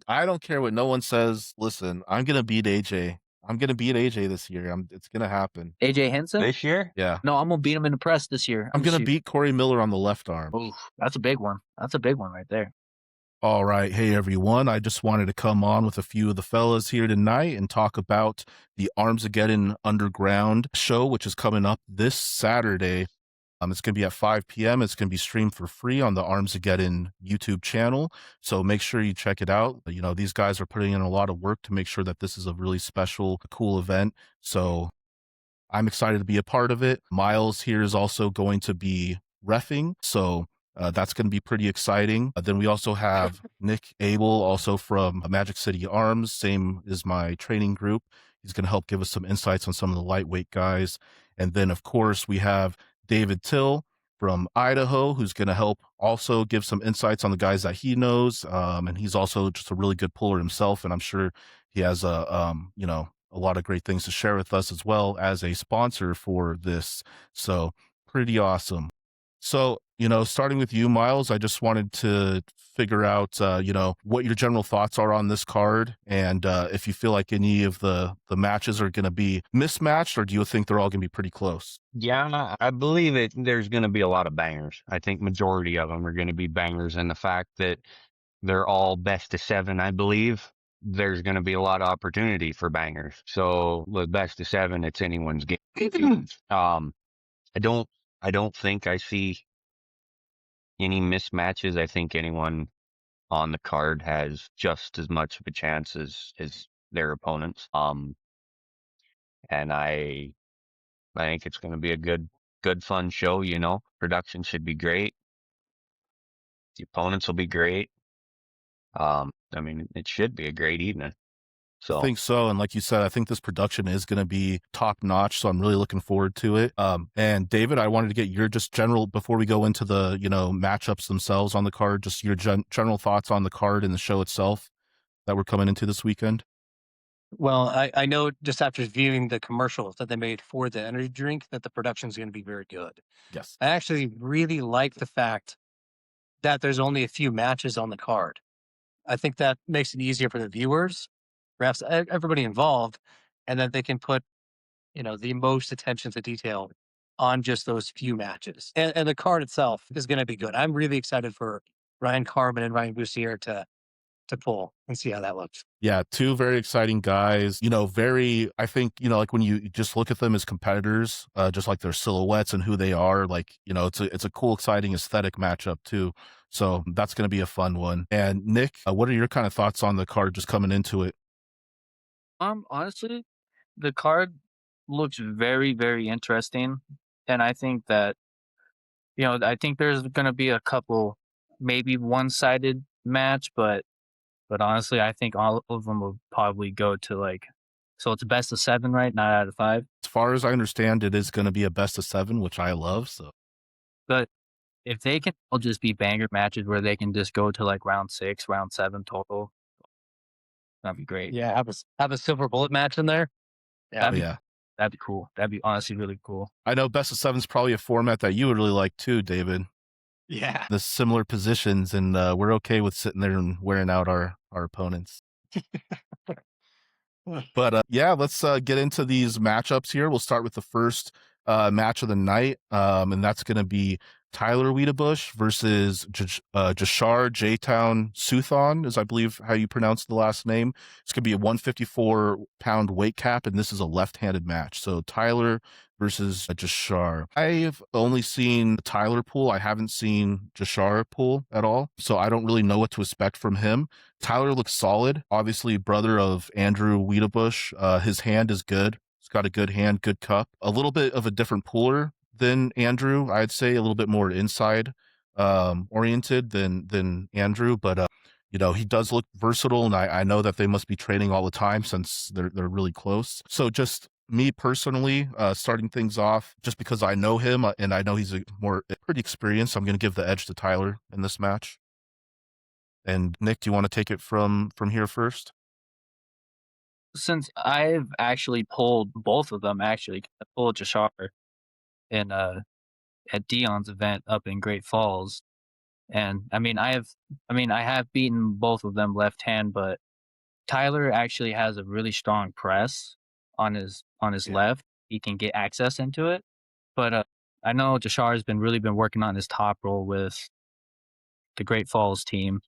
I don't care what no one says. Listen, I'm gonna beat AJ. I'm gonna beat AJ this year. It's gonna happen. AJ Henson? This year? Yeah. No, I'm gonna beat him in the press this year. I'm gonna beat Corey Miller on the left arm. Oof, that's a big one. That's a big one right there. All right. Hey, everyone. I just wanted to come on with a few of the fellas here tonight and talk about the Armsageddon Underground show, which is coming up this Saturday. It's going to be at 5 p.m. It's going to be streamed for free on the Armsageddon YouTube channel. So make sure you check it out. You know, these guys are putting in a lot of work to make sure that this is a really special, cool event. So I'm excited to be a part of it. Miles here is also going to be reffing. So that's going to be pretty exciting. Then we also have Nick Abell, also from Magic City Arms, same as my training group. He's going to help give us some insights on some of the lightweight guys. And then, of course, we have David Till from Idaho, who's going to help also give some insights on the guys that he knows. And he's also just a really good puller himself. And I'm sure he has a lot of great things to share with us, as well as a sponsor for this. So pretty awesome. So, starting with you, Miles, I just wanted to figure out, what your general thoughts are on this card, and if you feel like any of the matches are going to be mismatched, or do you think they're all going to be pretty close? Yeah, I believe there's going to be a lot of bangers. I think majority of them are going to be bangers, and the fact that they're all best of 7, I believe there's going to be a lot of opportunity for bangers. So with best of 7, it's anyone's game. I don't think I see any mismatches. I think anyone on the card has just as much of a chance as their opponents. And I think it's going to be a good, fun show. Production should be great. The opponents will be great. It should be a great evening. So I think so. And like you said, I think this production is going to be top notch. So I'm really looking forward to it. And David, I wanted to get your just general, before we go into the, matchups themselves on the card, just your general thoughts on the card and the show itself that we're coming into this weekend. Well, I know just after viewing the commercials that they made for the energy drink that the production is going to be very good. Yes. I actually really like the fact that there's only a few matches on the card. I think that makes it easier for the viewers, perhaps everybody involved, and that they can put, the most attention to detail on just those few matches. And the card itself is going to be good. I'm really excited for Ryan Carmen and Ryan Boussier to pull and see how that looks. Yeah, two very exciting guys, I think, like when you just look at them as competitors, just like their silhouettes and who they are, like, it's a cool, exciting aesthetic matchup too. So that's going to be a fun one. And Nick, what are your kind of thoughts on the card just coming into it? Honestly, the card looks very, very interesting. And I think that, I think there's going to be a couple, maybe one-sided match, but honestly, I think all of them will probably go to so it's a best of 7, right? Not out of 5. As far as I understand, it is going to be a best of 7, which I love. So, but if they can all just be banger matches where they can just go to round 6, round 7 total, that'd be great. Yeah, have a silver bullet match in there. Yeah, that'd be cool. That'd be honestly really cool. I know best of 7 is probably a format that you would really like too, David. Yeah, the similar positions, and we're okay with sitting there and wearing out our opponents. But yeah, let's get into these matchups here. We'll start with the first match of the night, and that's going to be Tyler Weedibush versus Jashar J-Town Suethon, is I believe how you pronounce the last name. It's going to be a 154-pound weight cap, and this is a left-handed match. So Tyler versus Jashar. I've only seen Tyler pull. I haven't seen Jashar pull at all, so I don't really know what to expect from him. Tyler looks solid. Obviously, brother of Andrew Weedibush. His hand is good. He's got a good hand, good cup. A little bit of a different puller than Andrew. I'd say a little bit more inside oriented than Andrew, but he does look versatile, and I know that they must be training all the time since they're really close. So just me personally, starting things off, just because I know him and I know he's pretty experienced, I'm going to give the edge to Tyler in this match. And Nick, do you want to take it from here first? Since I've actually pulled both of them, I pulled Jashar in at Dion's event up in Great Falls, And I mean, I have beaten both of them left hand, but Tyler actually has a really strong press on his left. He can get access into it. But I know Jashar has really been working on his top roll with the Great Falls team.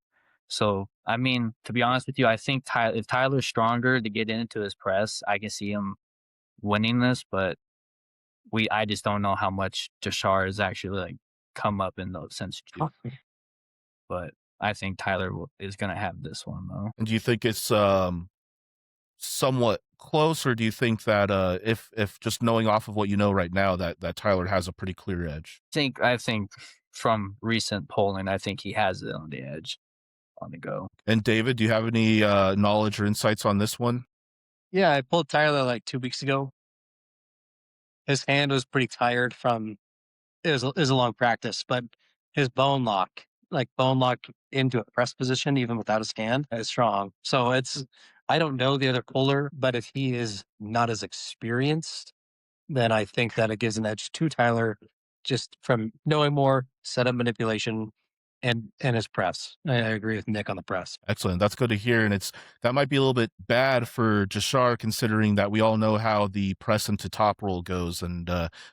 So I mean, to be honest with you, I think if Tyler's stronger to get into his press, I can see him winning this. But I just don't know how much Jashar has actually like come up in those since June. But I think Tyler is going to have this one though. And do you think it's somewhat close, or do you think that if just knowing off of what you know right now that Tyler has a pretty clear edge? I think from recent polling, I think he has it on the edge, on the go. And David, do you have any knowledge or insights on this one? Yeah, I pulled Tyler like 2 weeks ago. His hand was pretty tired from it was a long practice, but his bone lock into a press position even without his hand is strong. So I don't know the other puller, but if he is not as experienced, then I think that it gives an edge to Tyler just from knowing more setup manipulation and his press. I agree with Nick on the press. Excellent. That's good to hear. And that might be a little bit bad for Jashar, considering that we all know how the press into top roll goes, and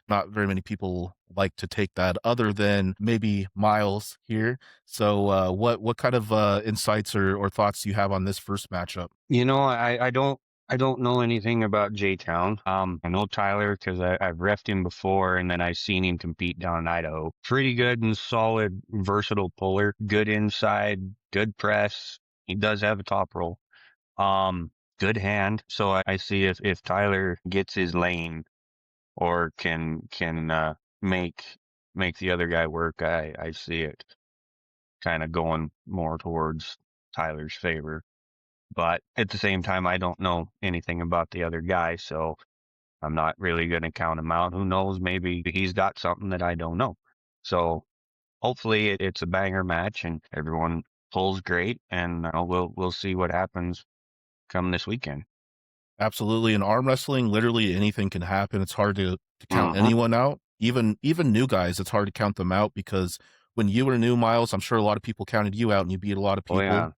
not very many people like to take that other than maybe Miles here. So what kind of insights or thoughts do you have on this first matchup? You know, I don't know anything about J-Town. I know Tyler because I've reffed him before, and then I've seen him compete down in Idaho. Pretty good and solid, versatile puller. Good inside, good press. He does have a top roll. Good hand. So I see if Tyler gets his lane or can make the other guy work, I see it kind of going more towards Tyler's favor. But at the same time, I don't know anything about the other guy, so I'm not really going to count him out. Who knows? Maybe he's got something that I don't know. So hopefully it's a banger match and everyone pulls great, and we'll see what happens come this weekend. Absolutely. In arm wrestling, literally anything can happen. It's hard to count anyone out. Even new guys, it's hard to count them out, because when you were new, Miles, I'm sure a lot of people counted you out and you beat a lot of people. Oh, yeah.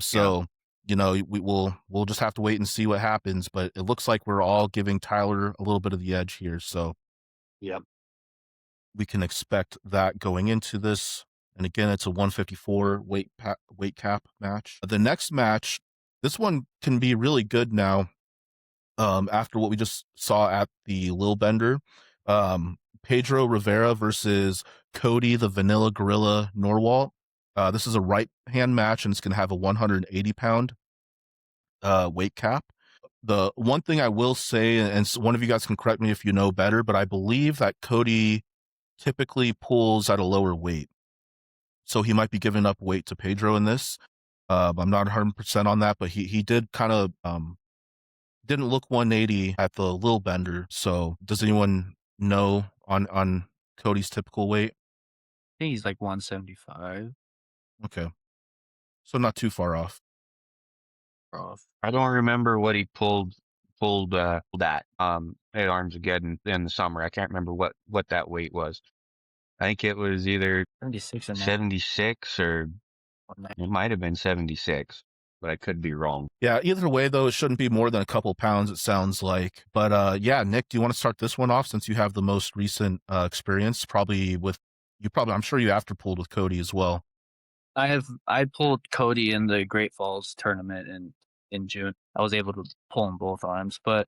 So, you know, we'll just have to wait and see what happens, but it looks like we're all giving Tyler a little bit of the edge here. So Yep. we can expect that going into this. And again, it's a 154 weight cap match. The next match, this one can be really good now. After what we just saw at the Lil Bender, Pedro Rivera versus Cody the Vanilla Gorilla Norwalk. This is a right hand match, and it's going to have a 180-pound weight cap. The one thing I will say, and one of you guys can correct me if you know better, but I believe that Cody typically pulls at a lower weight, so he might be giving up weight to Pedro in this. I'm not 100% on that, but he did kind of didn't look 180 at the Lil Bender. So does anyone know on Cody's typical weight? I think he's like 175. Okay, so not too far off. I don't remember what he pulled at Armsageddon in the summer. I can't remember what that weight was. I think it was either 76 or it might have been 76, but I could be wrong. Yeah, either way though, it shouldn't be more than a couple pounds, it sounds like. But yeah, Nick, do you want to start this one off since you have the most recent experience? I'm sure you after pulled with Cody as well. I pulled Cody in the Great Falls tournament in June. I was able to pull in both arms, but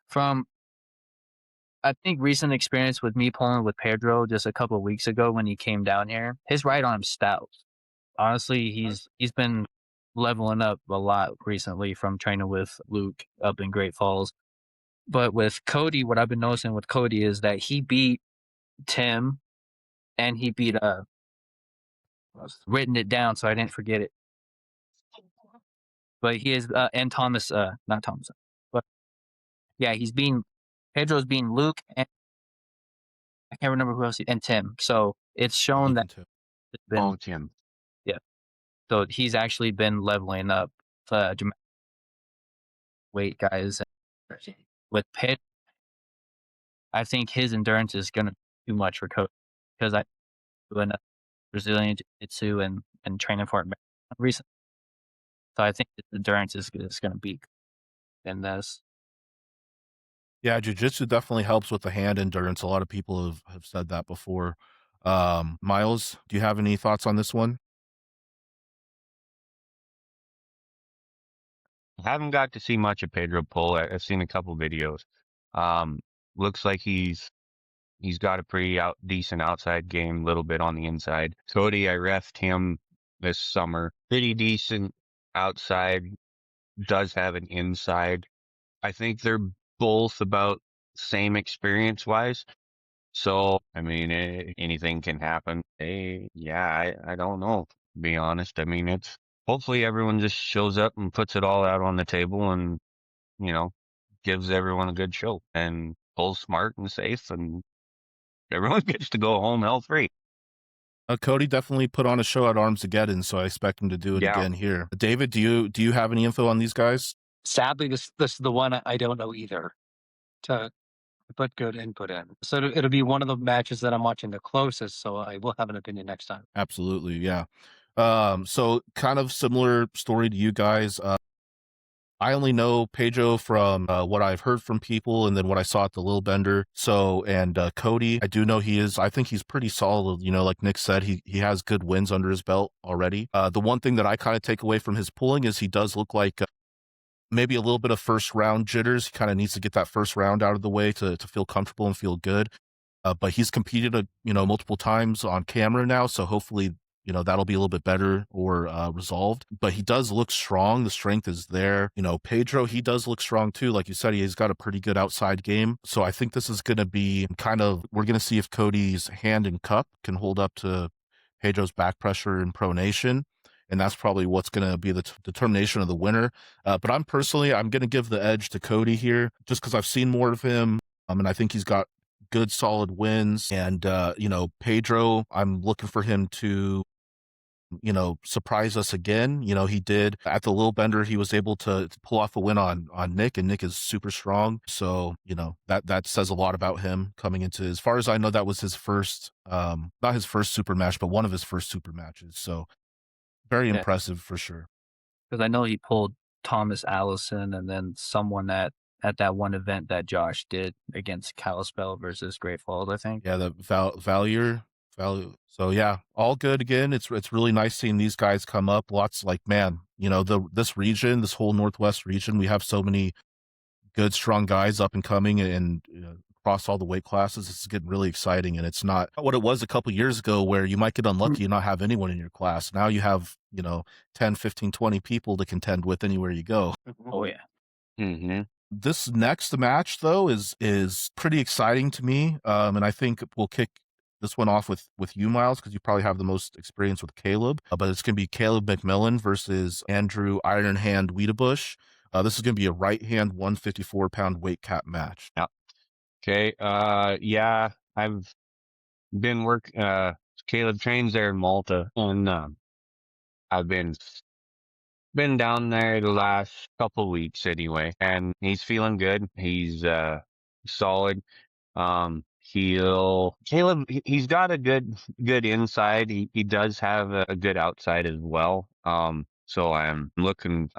from I think recent experience with me pulling with Pedro just a couple of weeks ago when he came down here, his right arm's stout. Honestly, he's been leveling up a lot recently from training with Luke up in Great Falls. But with Cody, what I've been noticing with Cody is that he beat Tim and he beat written it down so I didn't forget it. But he is and Thomas, not Thomas, but yeah, Pedro's being Luke and I can't remember who else and Tim. So it's shown that it's been Tim. Yeah. So he's actually been leveling up weight guys with Pedro. I think his endurance is gonna be too much for Cody because Brazilian Jiu-Jitsu and training for it recently. So I think the endurance is going to be in this. Yeah, jiu-jitsu definitely helps with the hand endurance. A lot of people have said that before. Miles, do you have any thoughts on this one? I haven't got to see much of Pedro pull. I've seen a couple videos. Looks like he's got a pretty decent outside game, a little bit on the inside. Cody, I refed him this summer. Pretty decent outside, does have an inside. I think they're both about same experience wise. So, I mean, anything can happen. Yeah, I don't know, to be honest. I mean, hopefully everyone just shows up and puts it all out on the table and, you know, gives everyone a good show and pulls smart and safe and everyone gets to go home health free. Cody definitely put on a show at Armsageddon, so I expect him to do it Yeah. again here. David, do you have any info on these guys? Sadly, this is the one I don't know either to put good input in. So it'll be one of the matches that I'm watching the closest, so I will have an opinion next time. Absolutely, yeah. So kind of similar story to you guys. I only know Pedro from what I've heard from people and then what I saw at the Lil Bender. So, and Cody, I do know I think he's pretty solid. You know, like Nick said, he has good wins under his belt already. The one thing that I kind of take away from his pulling is he does look like maybe a little bit of first round jitters. He kind of needs to get that first round out of the way to feel comfortable and feel good. But he's competed, multiple times on camera now. So hopefully, that'll be a little bit better or resolved. But he does look strong. The strength is there. Pedro, he does look strong too. Like you said, he's got a pretty good outside game. So I think this is going to be we're going to see if Cody's hand and cup can hold up to Pedro's back pressure and pronation. And that's probably what's going to be the determination of the winner. But I'm going to give the edge to Cody here just because I've seen more of him. And I think he's got good solid wins. And, Pedro, I'm looking for him to, surprise us again. He did at the Lil Bender. He was able to pull off a win on Nick, and Nick is super strong. So, that says a lot about him coming into, as far as I know, that was his first, not his first super match, but one of his first super matches. So very impressive for sure. Because I know he pulled Thomas Allison and then someone at that one event that Josh did against Kalispell versus Great Falls, I think. Yeah, the Value. So yeah, all good again. It's really nice seeing these guys come up. Lots this region, this whole Northwest region, we have so many good, strong guys up and coming and across all the weight classes. It's getting really exciting, and it's not what it was a couple years ago where you might get unlucky and not have anyone in your class. Now you have 10, 15, 20 people to contend with anywhere you go. Oh yeah. Mm-hmm. This next match though is pretty exciting to me, and I think we'll kick this one off with you, Miles, because you probably have the most experience with Caleb. But it's going to be Caleb McMillan versus Andrew Iron Hand Weedibush. This is going to be a right hand 154-pound weight cap match. Yeah. Okay. Yeah, I've been Caleb trains there in Malta, and I've been down there the last couple weeks anyway, and he's feeling good. He's solid. He's got a good inside. He does have a good outside as well. So I'm hoping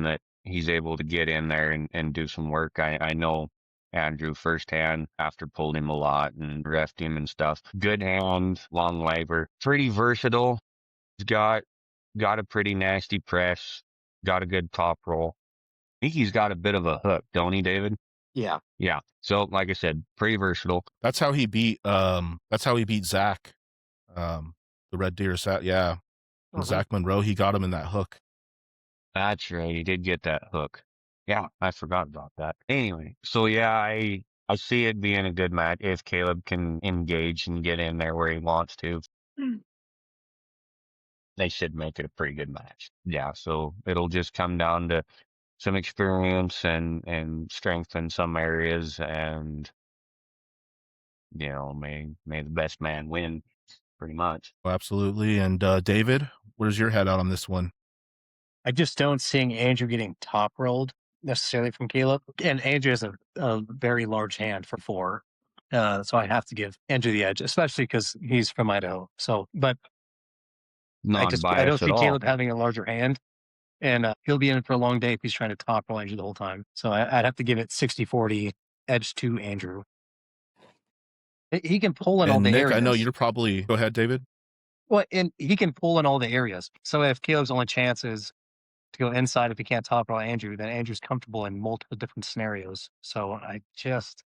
that he's able to get in there and do some work. I know Andrew firsthand after pulled him a lot and refed him and stuff. Good hand, long labor, pretty versatile. He's got a pretty nasty press, got a good top roll. I think he's got a bit of a hook, don't he, David? Yeah. Yeah. So like I said, pretty versatile. That's how he beat Zach. The Red Deer sat, yeah. Zach Monroe, he got him in that hook. That's right. He did get that hook. Yeah, I forgot about that. Anyway, so yeah, I see it being a good match if Caleb can engage and get in there where he wants to. They should make it a pretty good match. Yeah, so it'll just come down to some experience and strength in some areas, and may the best man win, pretty much. Absolutely. And David, where's your head out on this one? I just don't seeing Andrew getting top rolled necessarily from Caleb, and Andrew has a very large hand for 4. So I have to give Andrew the edge, especially because he's from Idaho. So, but Not I don't biased at see all. Caleb having a larger hand, and he'll be in for a long day if he's trying to top roll Andrew the whole time. So I'd have to give it 60-40 edge to Andrew. He can pull in all And the Nick, areas. I know you're probably go ahead, David. Well, and he can pull in all the areas. So if Caleb's only chance is to go inside if he can't top roll Andrew, then Andrew's comfortable in multiple different scenarios. So I just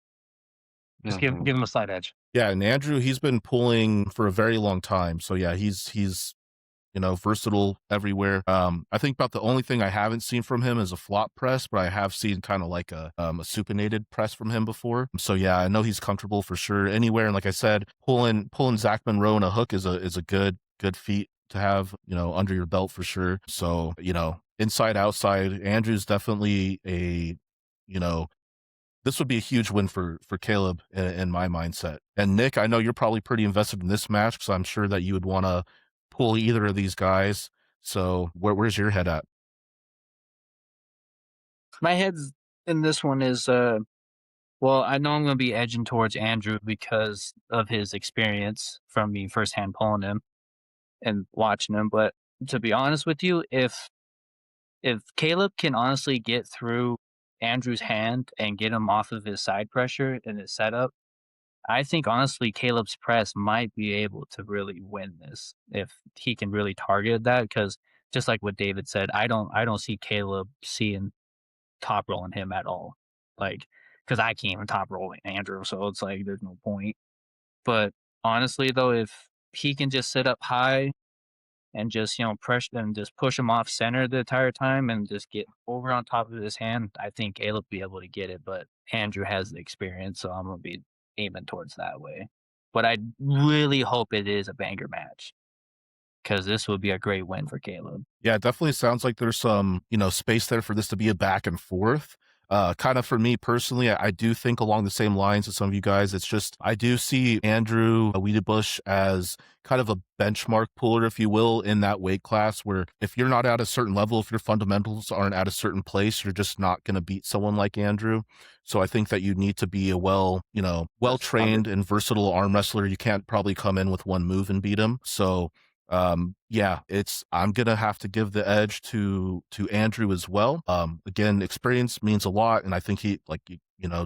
give him a slight edge. Yeah, and Andrew, he's been pulling for a very long time. So yeah, he's versatile everywhere. I think about the only thing I haven't seen from him is a flop press, but I have seen kind of like a supinated press from him before. So yeah, I know he's comfortable for sure anywhere. And like I said, pulling Zach Monroe in a hook is a good feat to have, under your belt for sure. So, inside, outside, Andrew's definitely this would be a huge win for Caleb in my mindset. And Nick, I know you're probably pretty invested in this match because I'm sure that you would want to pull either of these guys. So where's your head at? My head's in this one is, well, I know I'm going to be edging towards Andrew because of his experience from me firsthand pulling him and watching him. But to be honest with you, if Caleb can honestly get through Andrew's hand and get him off of his side pressure and his setup, I think honestly Caleb's press might be able to really win this if he can really target that. Because just like what David said, I don't see Caleb seeing top rolling him at all. Like, because I can't even top roll Andrew, so it's like there's no point. But honestly, though, if he can just sit up high and just pressure and just push him off center the entire time and just get over on top of his hand, I think Caleb will be able to get it. But Andrew has the experience, so I'm gonna be aiming towards that way. But I really hope it is a banger match because this would be a great win for Caleb. Yeah, it definitely sounds like there's some, space there for this to be a back and forth. Kind of for me personally, I do think along the same lines as some of you guys. It's just, I do see Andrew Weedibush as kind of a benchmark puller, if you will, in that weight class where if you're not at a certain level, if your fundamentals aren't at a certain place, you're just not going to beat someone like Andrew. So I think that you need to be a well-trained and versatile arm wrestler. You can't probably come in with one move and beat him. So yeah, I'm gonna have to give the edge to Andrew as well. Again, experience means a lot, and I think he, like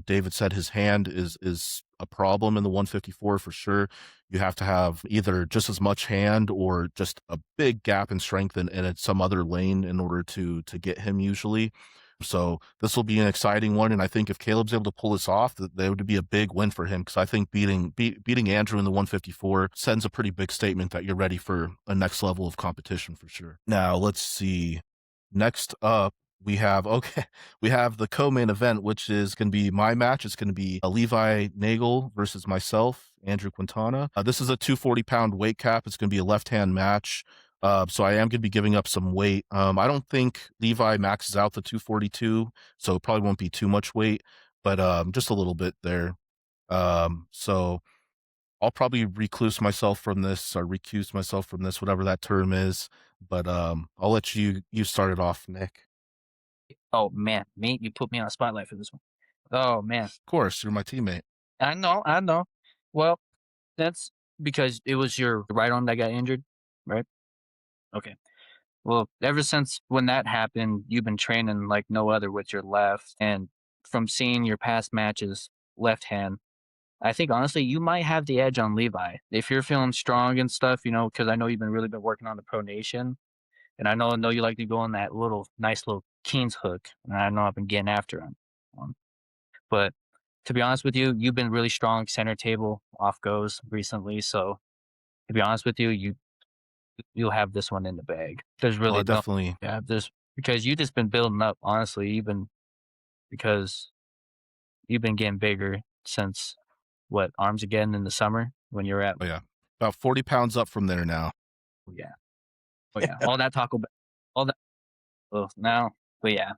David said, his hand is a problem in the 154 for sure. You have to have either just as much hand or just a big gap in strength in some other lane in order to get him usually. So this will be an exciting one, and I think if Caleb's able to pull this off, that would be a big win for him because I think beating Andrew in the 154 sends a pretty big statement that you're ready for a next level of competition for sure. Now let's see. Next up, we have the co-main event, which is going to be my match. It's going to be Levi Nagel versus myself, Andrew Quintana. This is a 240-pound weight cap. It's going to be a left-hand match. So I am going to be giving up some weight. I don't think Levi maxes out the 242, so it probably won't be too much weight, but just a little bit there. So I'll probably recuse myself from this, whatever that term is. But I'll let you start it off, Nick. Oh man, mate, you put me on a spotlight for this one. Oh man. Of course, you're my teammate. I know. Well, that's because it was your right arm that got injured, right? Okay. Well, ever since when that happened, you've been training like no other with your left. And from seeing your past matches, left hand, I think honestly you might have the edge on Levi. If you're feeling strong and stuff, because I know you've been really been working on the pronation. And I know you like to go on that nice little Keen's hook. And I know I've been getting after him. But to be honest with you, you've been really strong center table off goes recently. So to be honest with you, you'll have this one in the bag. There's really definitely because you just been building up, honestly, because you've been getting bigger since Armsageddon in the summer when you're at about 40 pounds up from there now. Oh yeah. All that Taco Bell, all that. Oh, now, but yeah.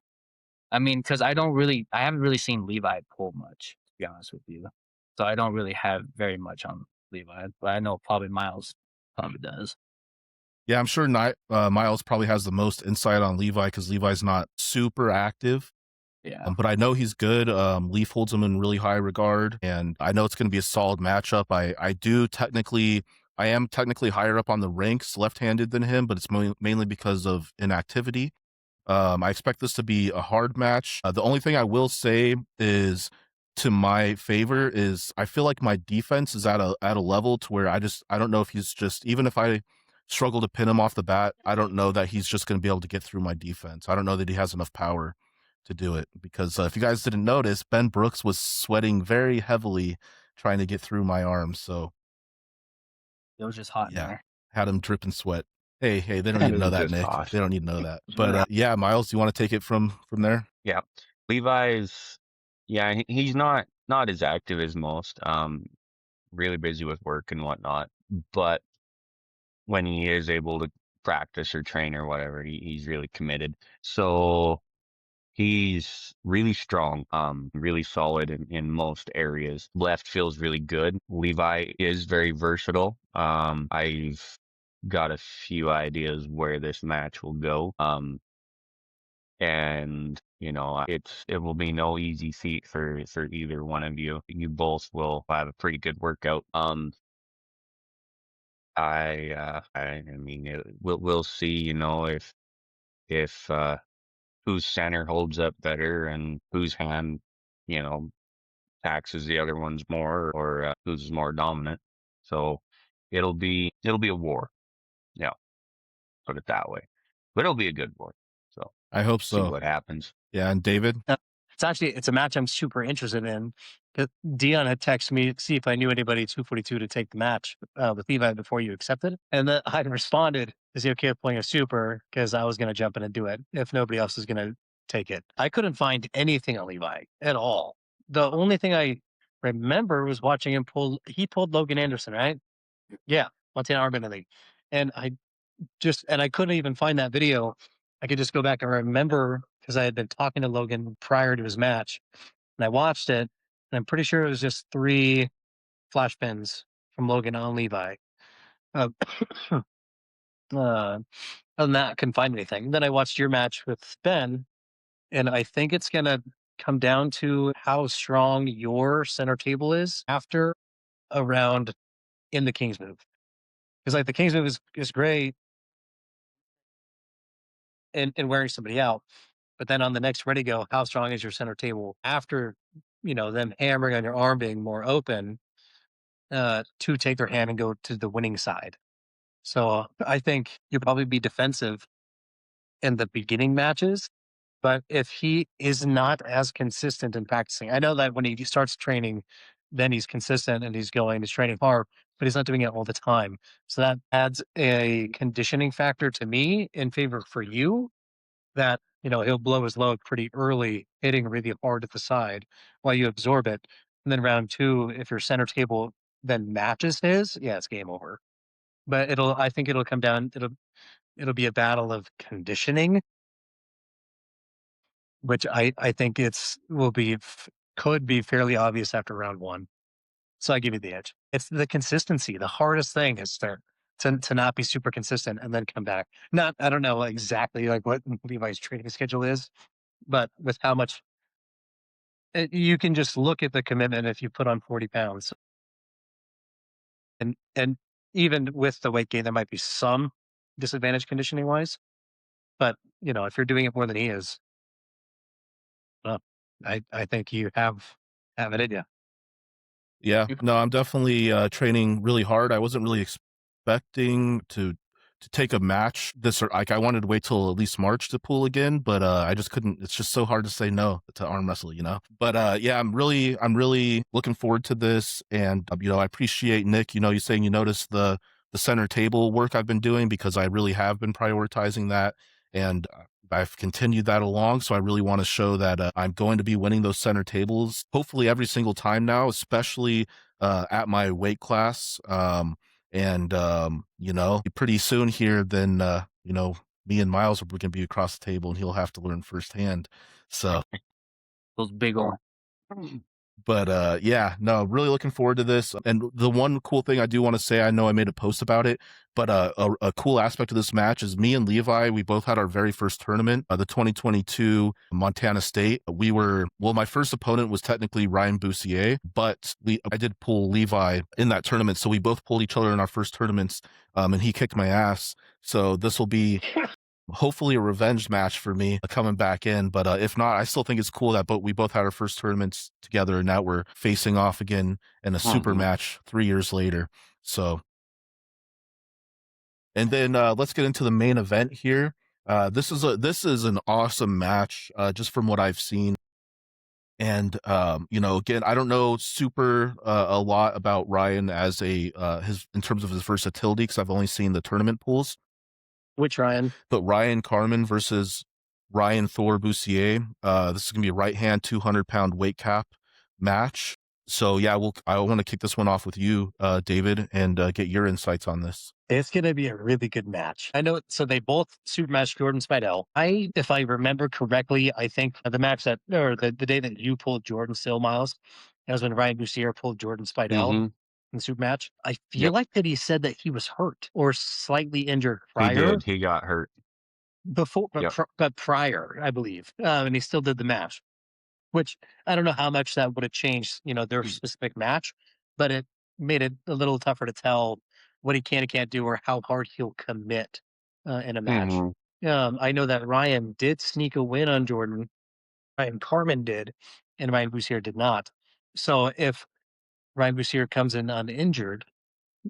I mean, because I haven't really seen Levi pull much, to be honest with you. So I don't really have very much on Levi, but I know probably Miles probably does. Yeah, I'm sure Miles probably has the most insight on Levi because Levi's not super active. Yeah. But I know he's good. Leaf holds him in really high regard, and I know it's going to be a solid matchup. I do technically I am technically higher up on the ranks left-handed than him, but it's mainly because of inactivity. I expect this to be a hard match. The only thing I will say is to my favor is I feel like my defense is at a level to where I don't know if he's just, even if I struggle to pin him off the bat, I don't know that he's just going to be able to get through my defense. I don't know that he has enough power to do it because if you guys didn't notice, Ben Brooks was sweating very heavily trying to get through my arms. So It was just hot in there. had him dripping sweat. Hey, they don't need to know that, Nick. Hot. They don't need to know that. But yeah, Miles, do you want to take it from there? Yeah, Levi's. Yeah, he's not as active as most. Really busy with work and whatnot. But when he is able to practice or train or whatever, he's really committed. So he's really strong, really solid in most areas. Left feels really good. Levi is very versatile. I've got a few ideas where this match will go. And it will be no easy feat for either one of you. You both will have a pretty good workout. I mean, we'll see. If whose center holds up better and whose hand, taxes the other one's more, or who's more dominant. So it'll be a war. Yeah, put it that way. But it'll be a good war. So I hope see so. what happens. Yeah, and David? It's a match I'm super interested in. Dion had texted me to see if I knew anybody 242 to take the match with Levi before you accepted. And then I responded, is he okay with playing a super? Because I was going to jump in and do it if nobody else is going to take it. I couldn't find anything on Levi at all. The only thing I remember was watching him he pulled Logan Anderson, right? Yeah, Montana Armbander League. And I couldn't even find that video. I could just go back and remember because I had been talking to Logan prior to his match, and I watched it, and I'm pretty sure it was just 3 flash pins from Logan on Levi. Other than that, I couldn't find anything. Then I watched your match with Ben, and I think it's gonna come down to how strong your center table is after a round in the King's move. Because like the King's move is great in wearing somebody out. But then on the next ready go, how strong is your center table after, them hammering on your arm being more open to take their hand and go to the winning side. So I think you'll probably be defensive in the beginning matches. But if he is not as consistent in practicing, I know that when he starts training, then he's consistent and he's training hard, but he's not doing it all the time. So that adds a conditioning factor to me in favor for you that, he'll blow his load pretty early, hitting really hard at the side while you absorb it. And then round 2, if your center table then matches his, yeah, it's game over. But I think it'll come down, it'll be a battle of conditioning, which I think could be fairly obvious after round 1. So I give you the edge. It's the consistency. The hardest thing is to not be super consistent and then come back. I don't know exactly like what Levi's training schedule is, but with how much you can just look at the commitment if you put on 40 pounds. And even with the weight gain, there might be some disadvantage conditioning wise. But, if you're doing it more than he is, I think you have it in you. Yeah, no, I'm definitely training really hard. I wasn't really expecting to take a match this, or like I wanted to wait till at least March to pool again, but I just couldn't. It's just so hard to say no to arm wrestle, But yeah, I'm really looking forward to this, and I appreciate Nick. You saying you noticed the center table work I've been doing because I really have been prioritizing that, and I've continued that along. So I really want to show that I'm going to be winning those center tables, hopefully every single time now, especially at my weight class. And pretty soon here, then me and Miles are going to be across the table, and he'll have to learn firsthand. So those big old But yeah, no, really looking forward to this. And the one cool thing I do want to say, I know I made a post about it, but a cool aspect of this match is me and Levi, we both had our very first tournament, the 2022 Montana State. My first opponent was technically Ryan Boussier, but I did pull Levi in that tournament, so we both pulled each other in our first tournaments, and he kicked my ass. So this will be hopefully a revenge match for me coming back in. But if not, I still think it's cool that we both had our first tournaments together, and now we're facing off again in a super match 3 years later. So, and then let's get into the main event here. This is an awesome match, just from what I've seen. And again, I don't know super a lot about Ryan as in terms of his versatility, because I've only seen the tournament pools. Which Ryan? But Ryan Carmen versus Ryan Thor Boussier. This is gonna be a right hand 200-pound weight cap match. So yeah, I want to kick this one off with you, David, and get your insights on this. It's going to be a really good match. I know. So they both super matched Jordan Spidell. If I remember correctly, I think the match the day that you pulled Jordan Still, Miles, that was when Ryan Boussier pulled Jordan Spidell in the super match. I feel like that he said that he was hurt or slightly injured prior. He did. He got hurt before, but prior, I believe, and he still did the match. Which I don't know how much that would have changed, their specific match, but it made it a little tougher to tell what he can and can't do or how hard he'll commit in a match. I know that Ryan did sneak a win on Jordan. Ryan Carmen did, and Ryan Boussier did not. So if Ryan Boussier comes in uninjured,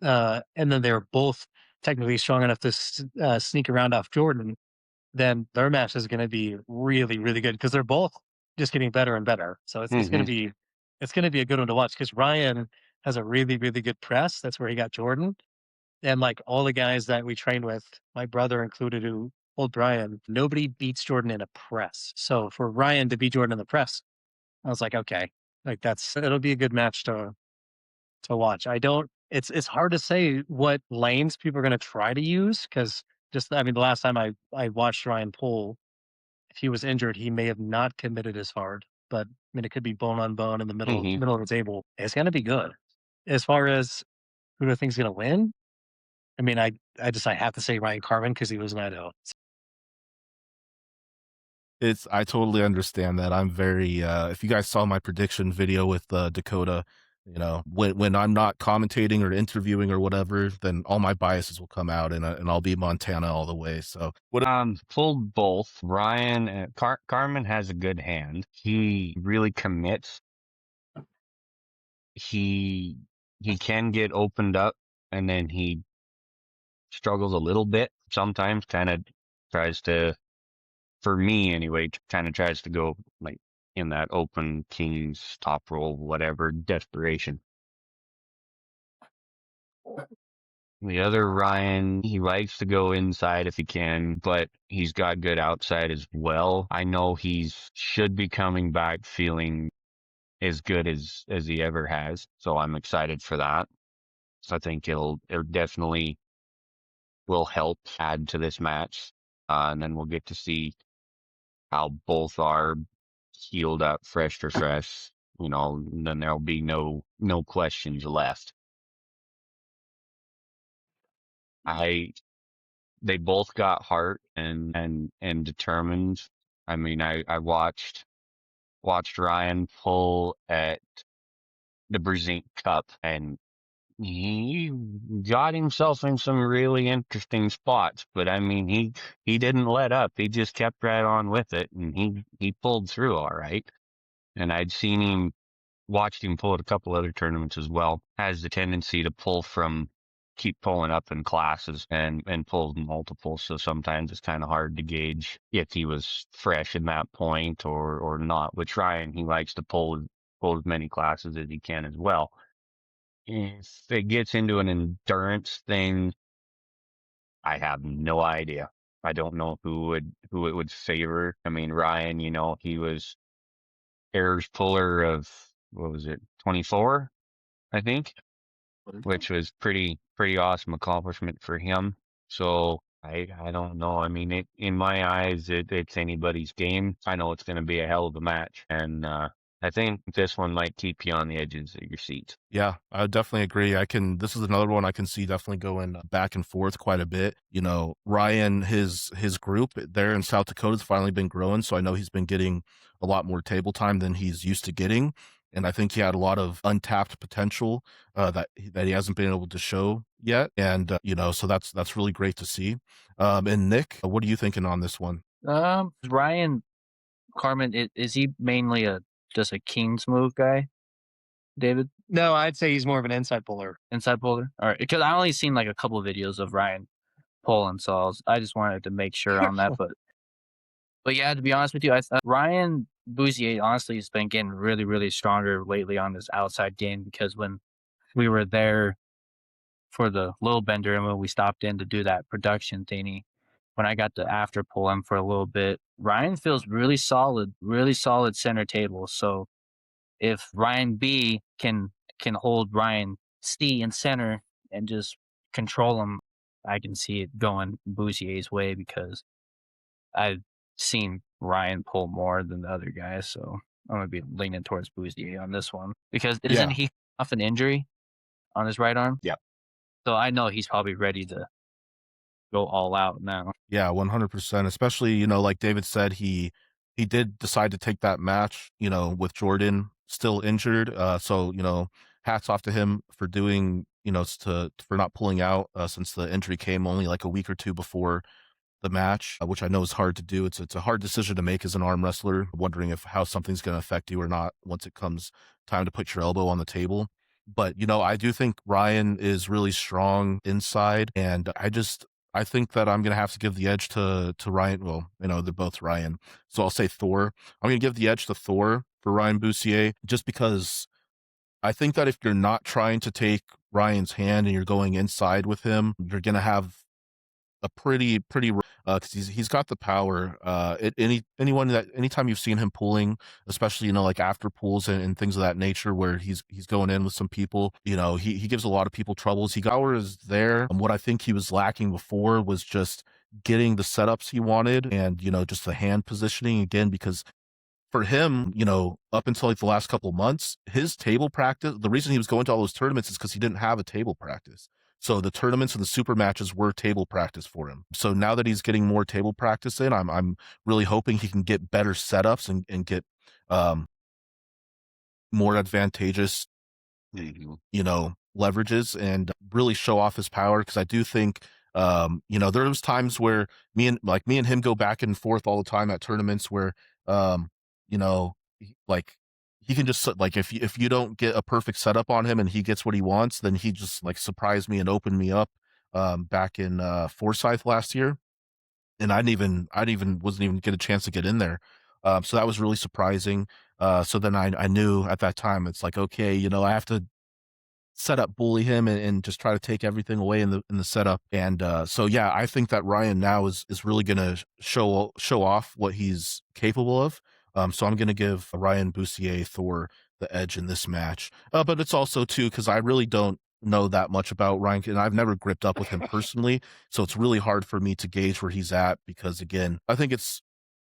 and then they're both technically strong enough to sneak around off Jordan, then their match is going to be really, really good because they're both just getting better and better. So it's going to be a good one to watch because Ryan has a really, really good press. That's where he got Jordan. And like all the guys that we train with, my brother included, who pulled Brian, nobody beats Jordan in a press. So for Ryan to beat Jordan in the press, I was like, okay, like it'll be a good match to watch. It's hard to say what lanes people are going to try to use because the last time I watched Ryan pull, if he was injured, he may have not committed as hard. But it could be bone on bone in the middle of the table. It's going to be good. As far as who do I think is going to win, I have to say Ryan Carmen because he was 9-0. I totally understand that. I'm very if you guys saw my prediction video with Dakota, when I'm not commentating or interviewing or whatever, then all my biases will come out, and I'll be Montana all the way. So pulled both. Ryan Carmen has a good hand. He really commits. He can get opened up, and then he struggles a little bit sometimes. Kind of tries to, for me anyway, kind of tries to go like in that open kings top roll, whatever, desperation. The other Ryan, he likes to go inside if he can, but he's got good outside as well. I know he should be coming back feeling as good as he ever has, so I'm excited for that. So I think it definitely will help add to this match, and then we'll get to see how both are healed up, fresh to fresh. Then there'll be no questions left. They both got heart and determined. I watched Ryan pull at the Brezink Cup, and he got himself in some really interesting spots. But he didn't let up. He just kept right on with it, and he pulled through all right. And I'd watched him pull at a couple other tournaments as well. Has the tendency to keep pulling up in classes and pull multiple. So sometimes it's kind of hard to gauge if he was fresh in that point or not. Which Ryan, he likes to pull as many classes as he can as well. If it gets into an endurance thing, I have no idea. I don't know who it would favor. Ryan, he was Ayers puller of, what was it, 24, I think, which was pretty awesome accomplishment for him. So I don't know. In my eyes, it's anybody's game. I know it's going to be a hell of a match, and I think this one might keep you on the edges of your seats. Yeah, I would definitely agree. This is another one I can see definitely going back and forth quite a bit. Ryan, his group there in South Dakota's finally been growing. So I know he's been getting a lot more table time than he's used to getting. And I think he had a lot of untapped potential that he hasn't been able to show yet. And, so that's really great to see. And Nick, what are you thinking on this one? Ryan, Carmen, is he mainly just a King's move guy, David? No, I'd say he's more of an inside puller. Inside puller? All right, because I only seen like a couple of videos of Ryan pulling, so I just wanted to make sure on that. But yeah, to be honest with you, Ryan Boussier honestly has been getting really, really stronger lately on his outside game, because when we were there for the Lil Bender and when we stopped in to do that production thingy, when I got to after pull him for a little bit, Ryan feels really solid center table. So if Ryan B can hold Ryan C in center and just control him, I can see it going Boussier's way, because I've seen Ryan pull more than the other guys. So I'm gonna be leaning towards Boussier on this one, because isn't he off an injury on his right arm? Yep. So I know he's probably ready to go all out now. Yeah, 100%. Especially, like David said, he did decide to take that match, with Jordan still injured. So, hats off to him for doing, for not pulling out since the injury came only like a week or two before the match, which I know is hard to do. It's a hard decision to make as an arm wrestler, wondering how something's going to affect you or not once it comes time to put your elbow on the table. But, I do think Ryan is really strong inside, and I think that I'm going to have to give the edge to Ryan. Well, they're both Ryan. So I'll say Thor. I'm going to give the edge to Thor for Ryan Boussier, just because I think that if you're not trying to take Ryan's hand and you're going inside with him, you're going to have a pretty because he's got the power. Anytime you've seen him pulling, especially like after pulls and things of that nature, where he's going in with some people, he gives a lot of people troubles. Power is there. What I think he was lacking before was just getting the setups he wanted, and just the hand positioning again, because for him, up until like the last couple of months, his table practice, the reason he was going to all those tournaments is because he didn't have a table practice. So the tournaments and the super matches were table practice for him. So now that he's getting more table practice in, I'm really hoping he can get better setups and get more advantageous, leverages, and really show off his power. Because I do think, there was times where me and him go back and forth all the time at tournaments where, like he can just like if you don't get a perfect setup on him and he gets what he wants, then he just like surprised me and opened me up back in Forsyth last year, and I wasn't even get a chance to get in there. So that was really surprising. So then I knew at that time, it's like, okay, I have to set up bully him and just try to take everything away in the setup. And so yeah, I think that Ryan now is really gonna show off what he's capable of. So I'm going to give Ryan Boussier Thor the edge in this match. But it's also, too, because I really don't know that much about Ryan, and I've never gripped up with him personally. So it's really hard for me to gauge where he's at, because, again, I think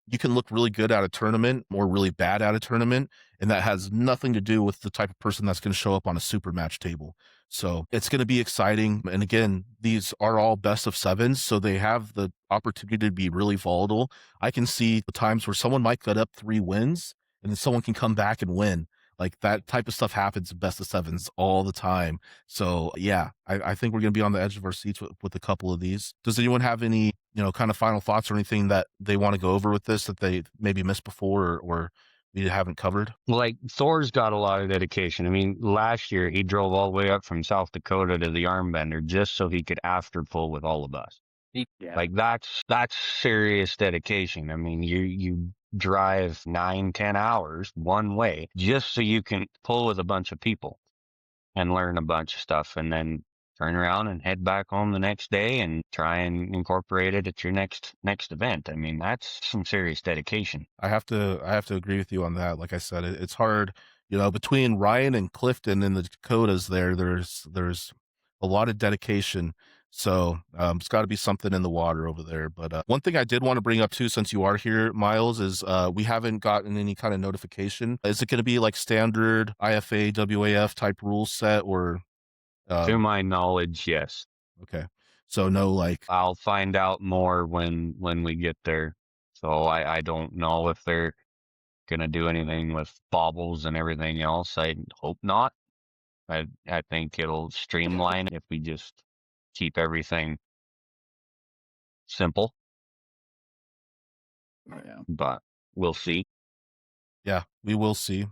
you can look really good at a tournament or really bad at a tournament, and that has nothing to do with the type of person that's going to show up on a super match table. So it's going to be exciting. And again, these are all best of sevens, so they have the opportunity to be really volatile. I can see the times where someone might get up 3 wins and then someone can come back and win. Like that type of stuff happens in best of sevens all the time. So yeah, I think we're going to be on the edge of our seats with a couple of these. Does anyone have any, kind of final thoughts or anything that they want to go over with this that they maybe missed before or we haven't covered? Like Thor's got a lot of dedication. I mean, last year he drove all the way up from South Dakota to the arm bender just so he could after pull with all of us. Yeah. Like that's serious dedication. I mean, you drive 9-10 hours one way just so you can pull with a bunch of people and learn a bunch of stuff, and then turn around and head back home the next day and try and incorporate it at your next event. I mean, that's some serious dedication. I have to agree with you on that. Like I said, it's hard, between Ryan and Clifton in the Dakotas there's a lot of dedication. So it's got to be something in the water over there. But one thing I did want to bring up too, since you are here, Miles, is we haven't gotten any kind of notification. Is it going to be like standard IFA, WAF type rule set, or To my knowledge, yes. okay? So no, like I'll find out more when we get there. So I don't know if they're gonna do anything with baubles and everything else. I hope not. I think it'll streamline if we just keep everything simple, Yeah. but we'll see. yeah, we will see.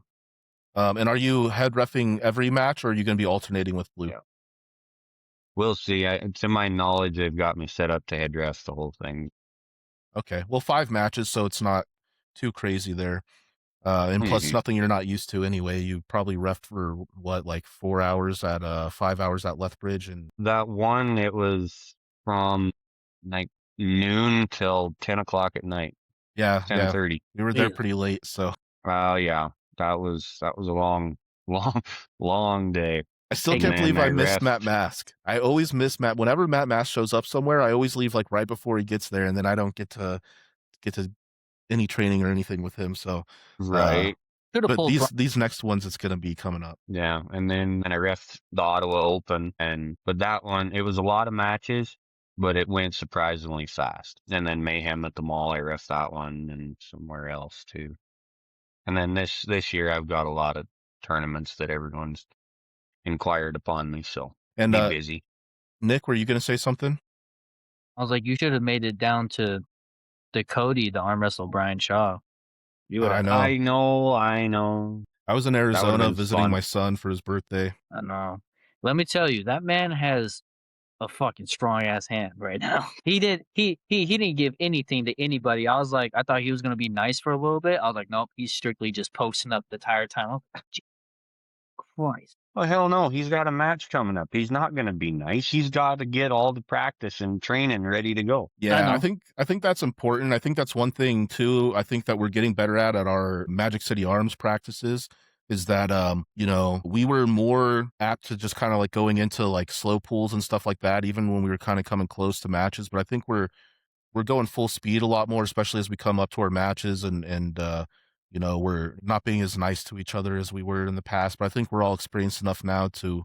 And are you head reffing every match, or are you going to be alternating with Blue? Yeah. We'll see. To my knowledge, they've got me set up to head ref the whole thing. Okay, well, 5 matches, so it's not too crazy there. And plus, nothing you're not used to anyway. You probably reffed for what, like 4 hours at 5 hours at Lethbridge, and That one, it was from like noon till 10 o'clock at night. yeah, 10:30. we were there pretty late, so Yeah, that was a long day. I still can't believe I missed Matt Mask. I always miss Matt. Whenever Matt Mask shows up somewhere, I always leave like right before he gets there, and then I don't get to any training or anything with him. So right. But these next ones, it's gonna be coming up. Yeah, and then I reffed the Ottawa Open, but that one, it was a lot of matches, but it went surprisingly fast. And then Mayhem at the Mall, I reffed that one, and somewhere else too. And then this year, I've got a lot of tournaments that everyone's inquired upon me, so And be busy. Nick, were you gonna say something? I was like, you should have made it down to the Cody, the arm wrestle Brian Shaw. I know. I know. I was in Arizona visiting my son for his birthday. I know. Let me tell you, that man has a fucking strong ass hand right now. He didn't give anything to anybody. I was like, I thought he was gonna be nice for a little bit. I was like, nope, he's strictly just posting up the entire time. Christ. Oh, hell no. He's got a match coming up. He's not going to be nice. He's got to get all the practice and training ready to go. Yeah, I think that's important. I think that's one thing too. I think that we're getting better at our Magic City Arms practices is that you know, we were more apt to just kind of like going into like slow pools and stuff like that, even when we were kind of coming close to matches. But I think we're going full speed a lot more, especially as we come up to our matches, and you know, we're not being as nice to each other as we were in the past. But I think we're all experienced enough now to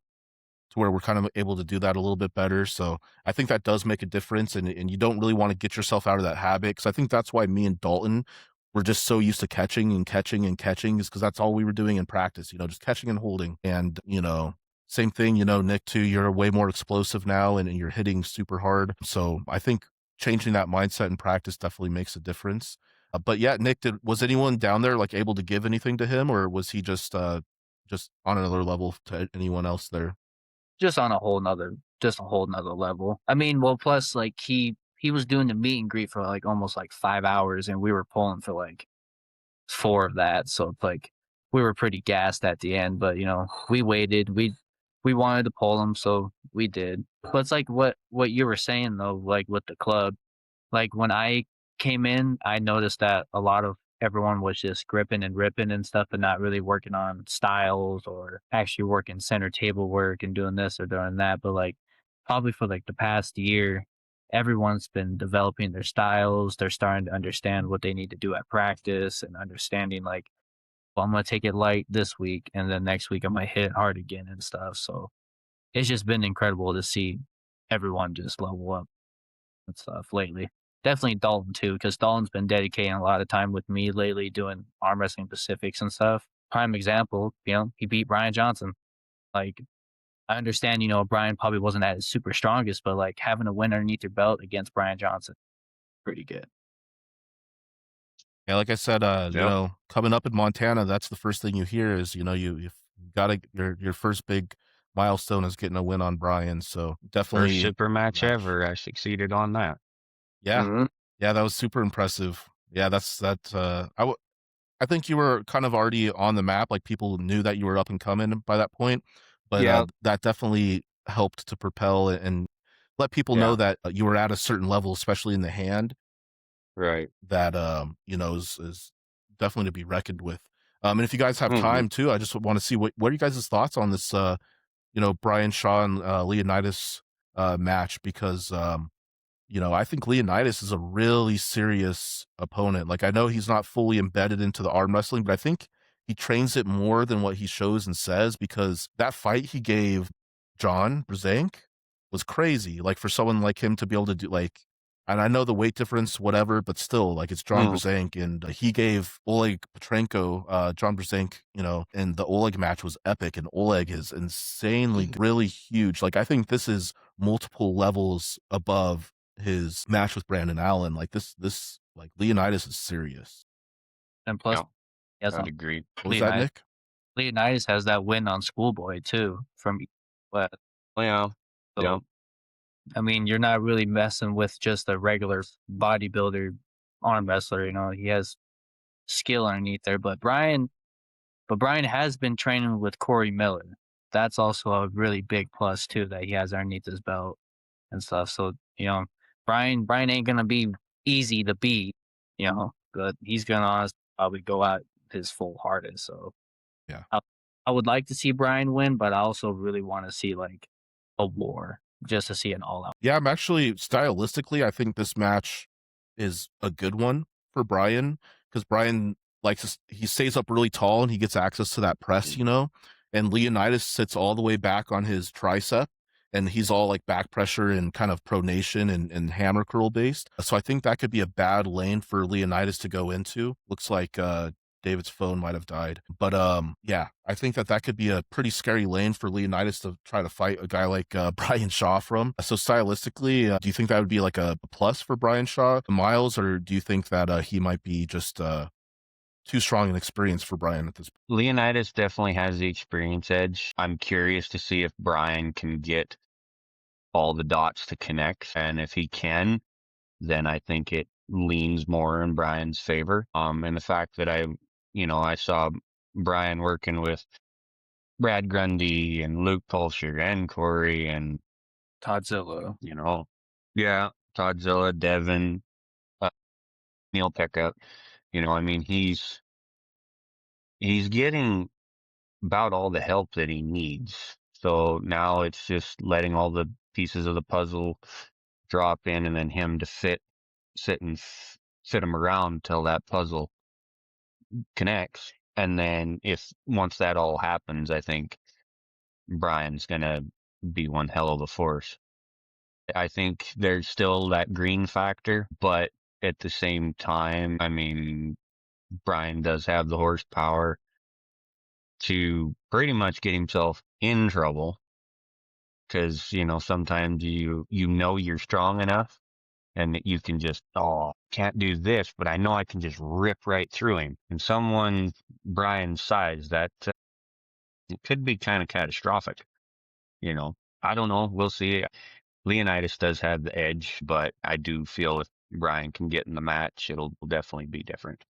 where we're kind of able to do that a little bit better. So I think that does make a difference, and you don't really want to get yourself out of that habit, because I think that's why me and Dalton were just so used to catching and catching and catching, is because that's all we were doing in practice, you know, just catching and holding. And, you know, same thing, you know, Nick too, you're way more explosive now, and you're hitting super hard. So I think changing that mindset in practice definitely makes a difference. But yeah, Nick, was anyone down there like able to give anything to him, or was he just on another level to anyone else there? Just on a whole nother level. I mean, well, plus like he was doing the meet and greet for like almost like 5 hours, and we were pulling for like 4 of that. So it's like we were pretty gassed at the end, but you know, we waited. We wanted to pull him, so we did. But it's like what you were saying though, like with the club. Like when I came in, I noticed that a lot of everyone was just gripping and ripping and stuff, but not really working on styles or actually working center table work and doing this or doing that. But like probably for like the past year, everyone's been developing their styles. They're starting to understand what they need to do at practice, and understanding like, well, I'm gonna take it light this week, and then next week I'm gonna hit hard again and stuff. So it's just been incredible to see everyone just level up and stuff lately. Definitely Dalton too, because Dalton's been dedicating a lot of time with me lately doing arm wrestling Pacifics and stuff. Prime example, you know, he beat Brian Johnson. Like, I understand, you know, Brian probably wasn't at his super strongest, but like having a win underneath your belt against Brian Johnson, pretty good. Yeah, like I said, you know, coming up in Montana, that's the first thing you hear is, you know, you've got to, your first big milestone is getting a win on Brian. So definitely first super match ever. I succeeded on that. Yeah. Yeah, that was super impressive. Yeah, I think you were kind of already on the map. Like people knew that you were up and coming by that point, but that definitely helped to propel and let people know that you were at a certain level, especially in the hand. Right. That, you know, is definitely to be reckoned with. And if you guys have time too, I just want to see what are you guys' thoughts on this, you know, Brian Shaw and Leonidas match because I think Leonidas is a really serious opponent. Like, I know he's not fully embedded into the arm wrestling, but I think he trains it more than what he shows and says, because that fight he gave John Brzank was crazy. Like, for someone like him to be able to do, like, and I know the weight difference, whatever, but still, like, it's John Brzank, and he gave Oleg Petrenko, John Brzank, and the Oleg match was epic, and Oleg is insanely really huge. Like, I think this is multiple levels above his match with Brandon Allen. Like, this like, Leonidas is serious. And plus, Yeah, I'd agree. What was that, Nick? Leonidas has that win on Schoolboy too from West. Yeah. So, Yeah. I mean, you're not really messing with just a regular bodybuilder arm wrestler. He has skill underneath there. But Brian has been training with Corey Miller. That's also a really big plus too, that he has underneath his belt and stuff. So Brian ain't gonna be easy to beat, but he's gonna probably go out his full hardest. So yeah, I would like to see Brian win, but I also really want to see like a war, just to see an all-out. Yeah, I'm actually, stylistically, I think this match is a good one for Brian, because Brian he stays up really tall and he gets access to that press, and Leonidas sits all the way back on his tricep, and he's all like back pressure and kind of pronation and hammer curl based. So I think that could be a bad lane for Leonidas to go into. Looks like David's phone might have died. But yeah, I think that could be a pretty scary lane for Leonidas to try to fight a guy like Brian Shaw from. So stylistically, do you think that would be like a plus for Brian Shaw, Miles, or do you think that he might be just too strong an experience for Brian at this point? Leonidas definitely has the experience edge. I'm curious to see if Brian can get all the dots to connect, and if he can, then I think it leans more in Brian's favor. And the fact that I saw Brian working with Brad Grundy and Luke Pulsher and Corey and Toddzilla. Toddzilla, Devin, Neil Pickup. I mean, he's getting about all the help that he needs. So now it's just letting all the pieces of the puzzle drop in, and then him to sit and fit him around till that puzzle connects. And then once that all happens, I think Brian's gonna be one hell of a force. I think there's still that green factor, but at the same time, I mean, Brian does have the horsepower to pretty much get himself in trouble, because sometimes you're strong enough and that you can just can't do this, but I know I can just rip right through him. And someone Brian's size, that it could be kind of catastrophic. I don't know, we'll see. Leonidas does have the edge, but I do feel if Brian can get in the match, it'll definitely be different.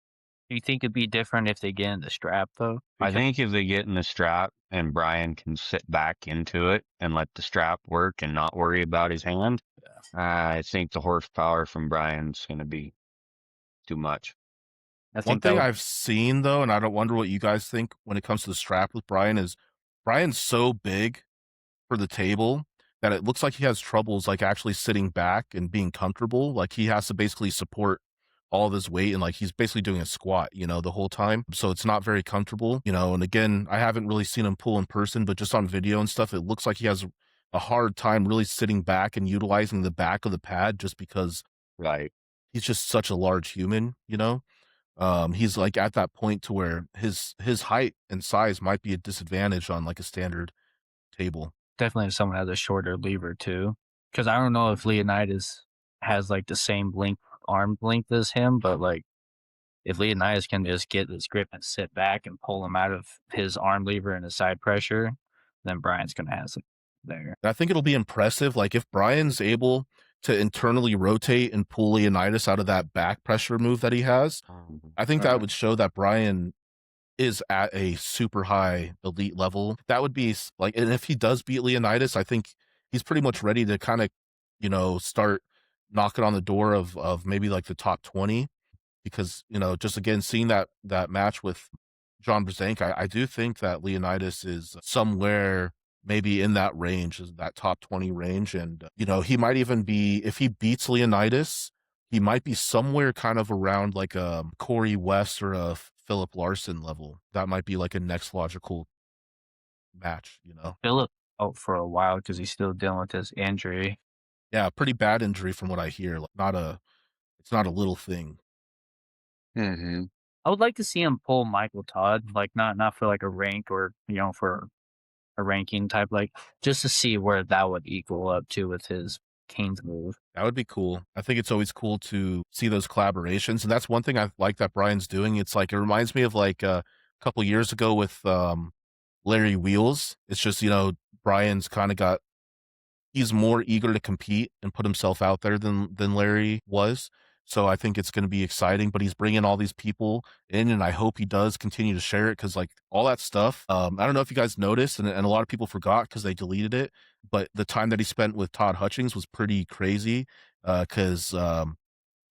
Do you think it'd be different if they get in the strap, though? I think if they get in the strap and Brian can sit back into it and let the strap work and not worry about his hand, I think the horsepower from Brian's going to be too much. One thing I've seen, though, and I don't wonder what you guys think when it comes to the strap with Brian, is Brian's so big for the table that it looks like he has troubles like actually sitting back and being comfortable. Like, he has to basically support all of his weight, and like he's basically doing a squat, the whole time. So it's not very comfortable, and again, I haven't really seen him pull in person, but just on video and stuff, it looks like he has a hard time really sitting back and utilizing the back of the pad, just because he's just such a large human, he's like at that point to where his height and size might be a disadvantage on like a standard table. Definitely if someone has a shorter lever too, because I don't know if Leonidas has like the same arm length as him, but like if Leonidas can just get this grip and sit back and pull him out of his arm lever and his side pressure, then Brian's gonna have it there. I think it'll be impressive. Like, if Brian's able to internally rotate and pull Leonidas out of that back pressure move that he has, I think that would show that Brian is at a super high elite level. That would be like, and if he does beat Leonidas, I think he's pretty much ready to kind of, start knocking on the door of maybe like the top 20, because, just again, seeing that match with John Brzank, I do think that Leonidas is somewhere maybe in that range, that top 20 range. And, he might even be, if he beats Leonidas, he might be somewhere kind of around like a Corey West or a Philip Larson level. That might be like a next logical match, Philip out for a while because he's still dealing with his injury. Yeah, pretty bad injury from what I hear. Like, it's not a little thing. Mm-hmm. I would like to see him pull Michael Todd, like not for like a rank or for a ranking type, like just to see where that would equal up to with his Kane's move. That would be cool. I think it's always cool to see those collaborations, and that's one thing I like that Brian's doing. It's like it reminds me of like a couple years ago with Larry Wheels. It's just Brian's kind of got, he's more eager to compete and put himself out there than Larry was. So I think it's going to be exciting, but he's bringing all these people in, and I hope he does continue to share it, because like all that stuff, I don't know if you guys noticed, and a lot of people forgot because they deleted it, but the time that he spent with Todd Hutchings was pretty crazy, because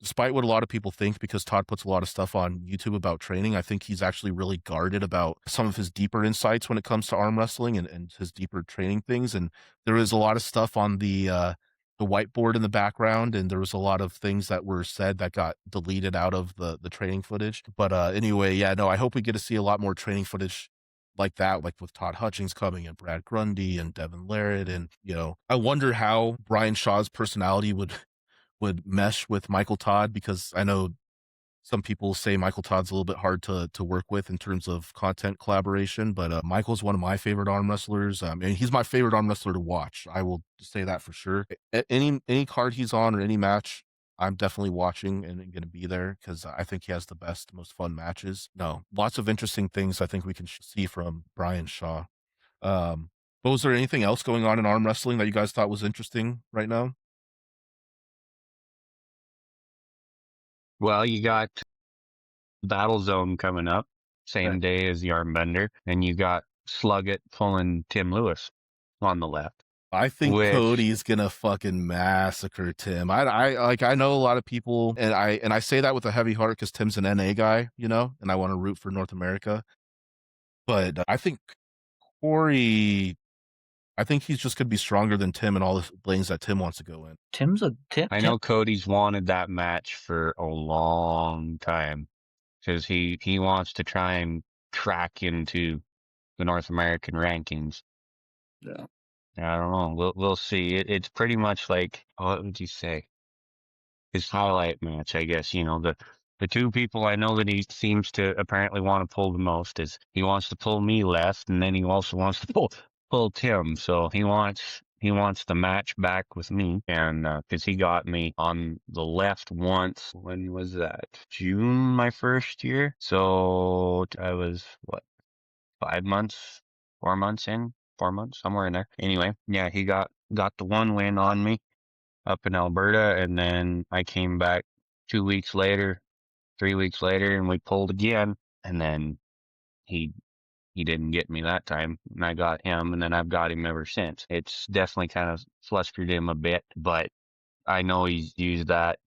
despite what a lot of people think, because Todd puts a lot of stuff on YouTube about training, I think he's actually really guarded about some of his deeper insights when it comes to arm wrestling and his deeper training things. And there is a lot of stuff on the whiteboard in the background, and there was a lot of things that were said that got deleted out of the training footage. But anyway, yeah, no, I hope we get to see a lot more training footage like that, like with Todd Hutchings coming and Brad Grundy and Devin Larrett. And, I wonder how Brian Shaw's personality would mesh with Michael Todd, because I know some people say Michael Todd's a little bit hard to work with in terms of content collaboration, but Michael's one of my favorite arm wrestlers. And he's my favorite arm wrestler to watch. I will say that for sure. Any card he's on or any match, I'm definitely watching and going to be there, because I think he has the best, most fun matches. No, lots of interesting things I think we can see from Brian Shaw. But was there anything else going on in arm wrestling that you guys thought was interesting right now? Well, you got Battle Zone coming up, same Right. day as the Arm Bender, and you got Sluggett pulling Tim Lewis on the left. I think Which- Cody's gonna fucking massacre Tim. I know a lot of people, and I say that with a heavy heart because Tim's an NA guy, and I want to root for North America. But I think Corey, I think he's just gonna be stronger than Tim in all the lanes that Tim wants to go in. Tim's a Tim. I know Cody's wanted that match for a long time, because he wants to try and crack into the North American rankings. Yeah. I don't know. We'll see. It's pretty much like, what would you say? His highlight match, I guess. The two people I know that he seems to apparently want to pull the most is he wants to pull me left, and then he also wants to pull Tim. So he wants the match back with me, and because he got me on the left once. When was that? June, my first year. So I was what, 5 months, 4 months in, 4 months, somewhere in there. Anyway, yeah, he got the one win on me up in Alberta, and then I came back 2 weeks later, 3 weeks later, and we pulled again, and then he didn't get me that time, and I got him, and then I've got him ever since. It's definitely kind of flustered him a bit, but I know he's used that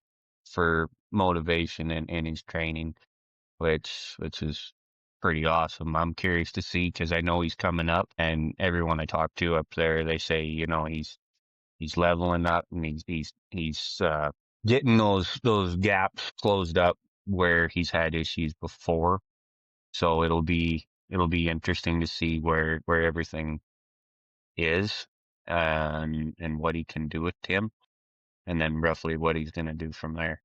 for motivation in his training, which is pretty awesome. I'm curious to see, because I know he's coming up, and everyone I talk to up there, they say, he's leveling up, and he's getting those gaps closed up where he's had issues before. So it'll be interesting to see where everything is, and what he can do with Tim, and then roughly what he's gonna do from there.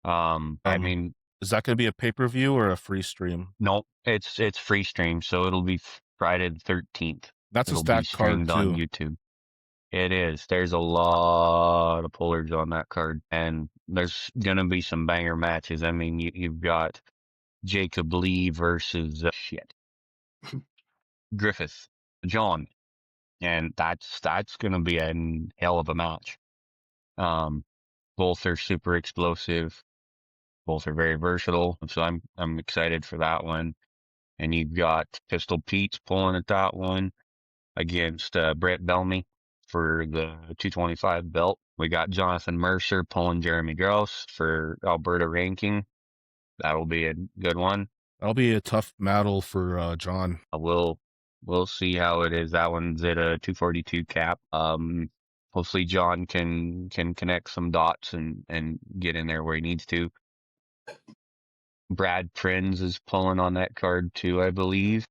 I mean, is that going to be a pay-per-view or a free stream? No, it's free stream, so it'll be Friday the 13th. That's It'll a be stacked card streamed too. on YouTube. It is. There's a lot of pullers on that card, and there's gonna be some banger matches. I mean, you've got Jacob Lee versus Griffith John, and that's gonna be a hell of a match. Both are super explosive. Both are very versatile, so I'm excited for that one. And you've got Pistol Pete's pulling at that one against Brett Bellamy for the 225 belt. We got Jonathan Mercer pulling Jeremy Gross for Alberta ranking. That'll be a good one. That'll be a tough battle for John. We'll we'll see how it is. That one's at a 242 cap. Hopefully John can connect some dots and get in there where he needs to. Brad Prinz is pulling on that card too, I believe.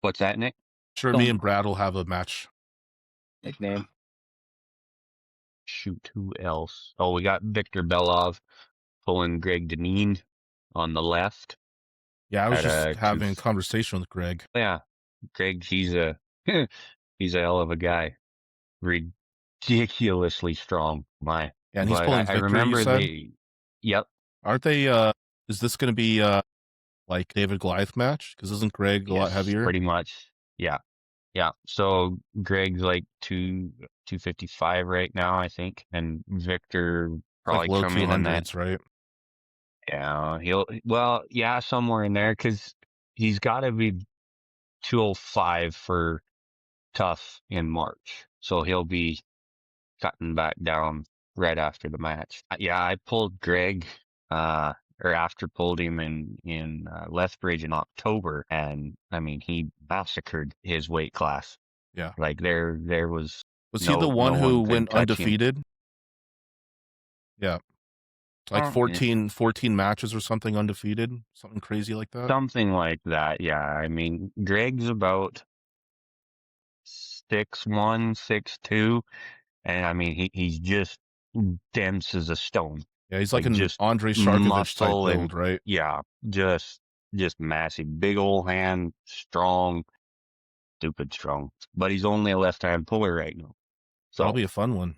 What's that, Nick? Sure, me and Brad will have a match. Nickname. Shoot, who else? Oh, we got Victor Belov pulling Greg Deneen on the left. Yeah, I was just having a conversation with Greg. Yeah, Greg, he's a he's a hell of a guy. Ridiculously strong. Yeah, and he's pulling Victor, I remember you said? Yep. Aren't they, is this going to be, like David Goliath match? Because isn't Greg a lot heavier? Pretty much. Yeah. Yeah. So Greg's like 255 right now, I think. And Victor probably like low come in 200s, right? Yeah. Yeah, somewhere in there, because he's got to be 205 for tough in March. So he'll be cutting back down right after the match. Yeah, I pulled Greg, or after pulled him in Lethbridge in October, and I mean he massacred his weight class. Yeah, like there was. Was he the one who went undefeated? Yeah, like 14 matches or something undefeated, something crazy like that. Something like that. Yeah, I mean Greg's about 6'1", 6'2", and I mean he's just dense as a stone. Yeah, he's like an Andrei Sharkovich type build, right? Yeah, just massive, big old hand, strong, stupid strong. But he's only a left-hand puller right now. So that'll be a fun one.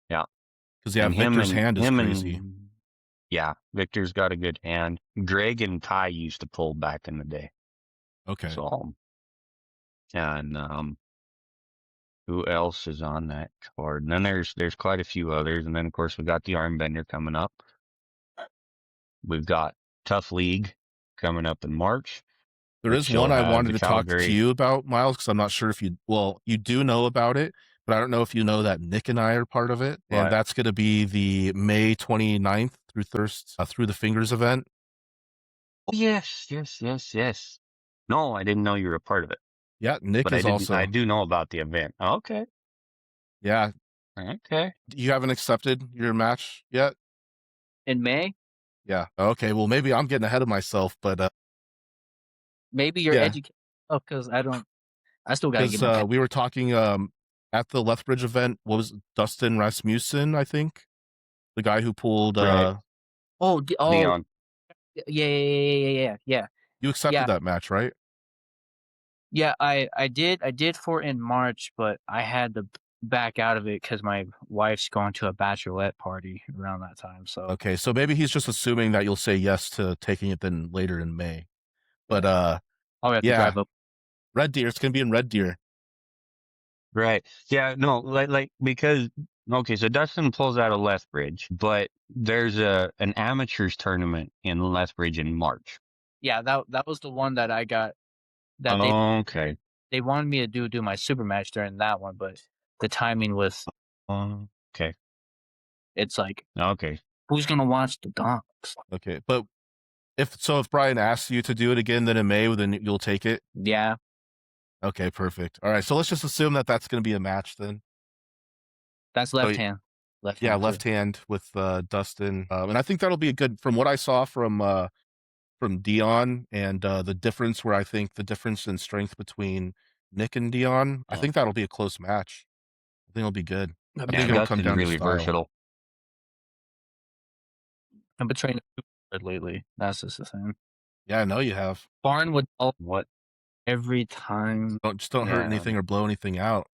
Yeah, because Victor's hand is crazy. Yeah, Victor's got a good hand. Greg and Ty used to pull back in the day. Okay. So, and who else is on that card? And then there's quite a few others, and then of course we got the arm bender coming up. We've got Tough League coming up in March. There is one I wanted to talk to you about, Miles, because I'm not sure if you do know about it, but I don't know if you know that Nick and I are part of it. And that's going to be the May 29th through the Fingers event. Oh, yes. No, I didn't know you were a part of it. Yeah, Nick is also. I do know about the event. Okay. Yeah. Okay. You haven't accepted your match yet? In May? Yeah. Okay. Well, maybe I'm getting ahead of myself, but maybe you're educated. Oh, because I still got to get my we were talking at the Lethbridge event. What was it? Dustin Rasmussen, I think, the guy who pulled. Leon. Yeah. You accepted that match, right? Yeah, I did for in March, but I had to back out of it because my wife's going to a bachelorette party around that time. So okay, so maybe he's just assuming that you'll say yes to taking it then later in May. But I'll have to drive up. Red Deer. It's gonna be in Red Deer. Right. Yeah. No. Like because okay. So Dustin pulls out of Lethbridge, but there's an amateurs tournament in Lethbridge in March. Yeah, that was the one that I got. That okay. They wanted me to do my super match during that one, but the timing was okay. It's like okay. Who's gonna watch the donks? Okay, but if Brian asks you to do it again, then in May, then you'll take it. Yeah. Okay, perfect. All right, so let's just assume that that's going to be a match then. That's left hand. Left hand with Dustin, and I think that'll be a good. From what I saw from Dion and the difference where I think the difference in strength between Nick and Dion, I think that'll be a close match. I think it'll be good. I think it'll come down really to style. Versatile. I've been training lately. That's just the thing. Yeah, I know you have. Barn would what every time. Don't hurt anything or blow anything out.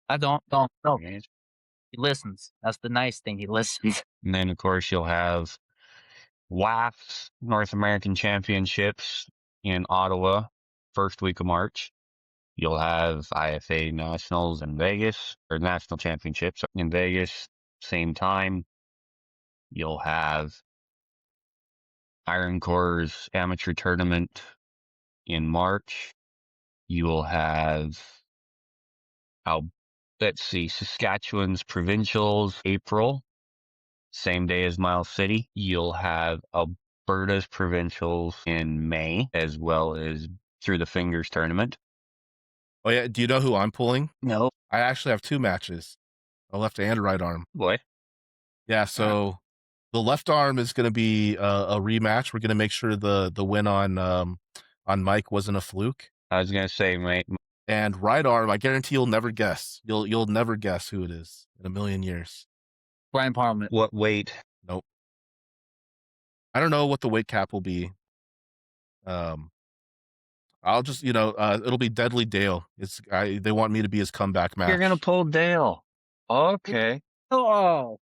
I don't. No. He listens. That's the nice thing. He listens. And then of course you'll have WAF's North American Championships in Ottawa, first week of March. You'll have IFA Nationals in Vegas, or National Championships in Vegas, same time. You'll have Iron Core's amateur tournament in March. You will have, Saskatchewan's provincials, April, same day as Miles City. You'll have Alberta's provincials in May, as well as through the fingers tournament. Oh yeah, do you know who I'm pulling? No. I actually have 2 matches, a left and a right arm. Boy. Yeah, so the left arm is going to be a rematch. We're going to make sure the win on Mike wasn't a fluke. I was gonna say, mate. And right arm, I guarantee you'll never guess. You'll never guess who it is in a million years. Brian Parliament. What weight? Nope. I don't know what the weight cap will be. I'll just, it'll be Deadly Dale. They want me to be his comeback match. You're gonna pull Dale. Okay. Oh,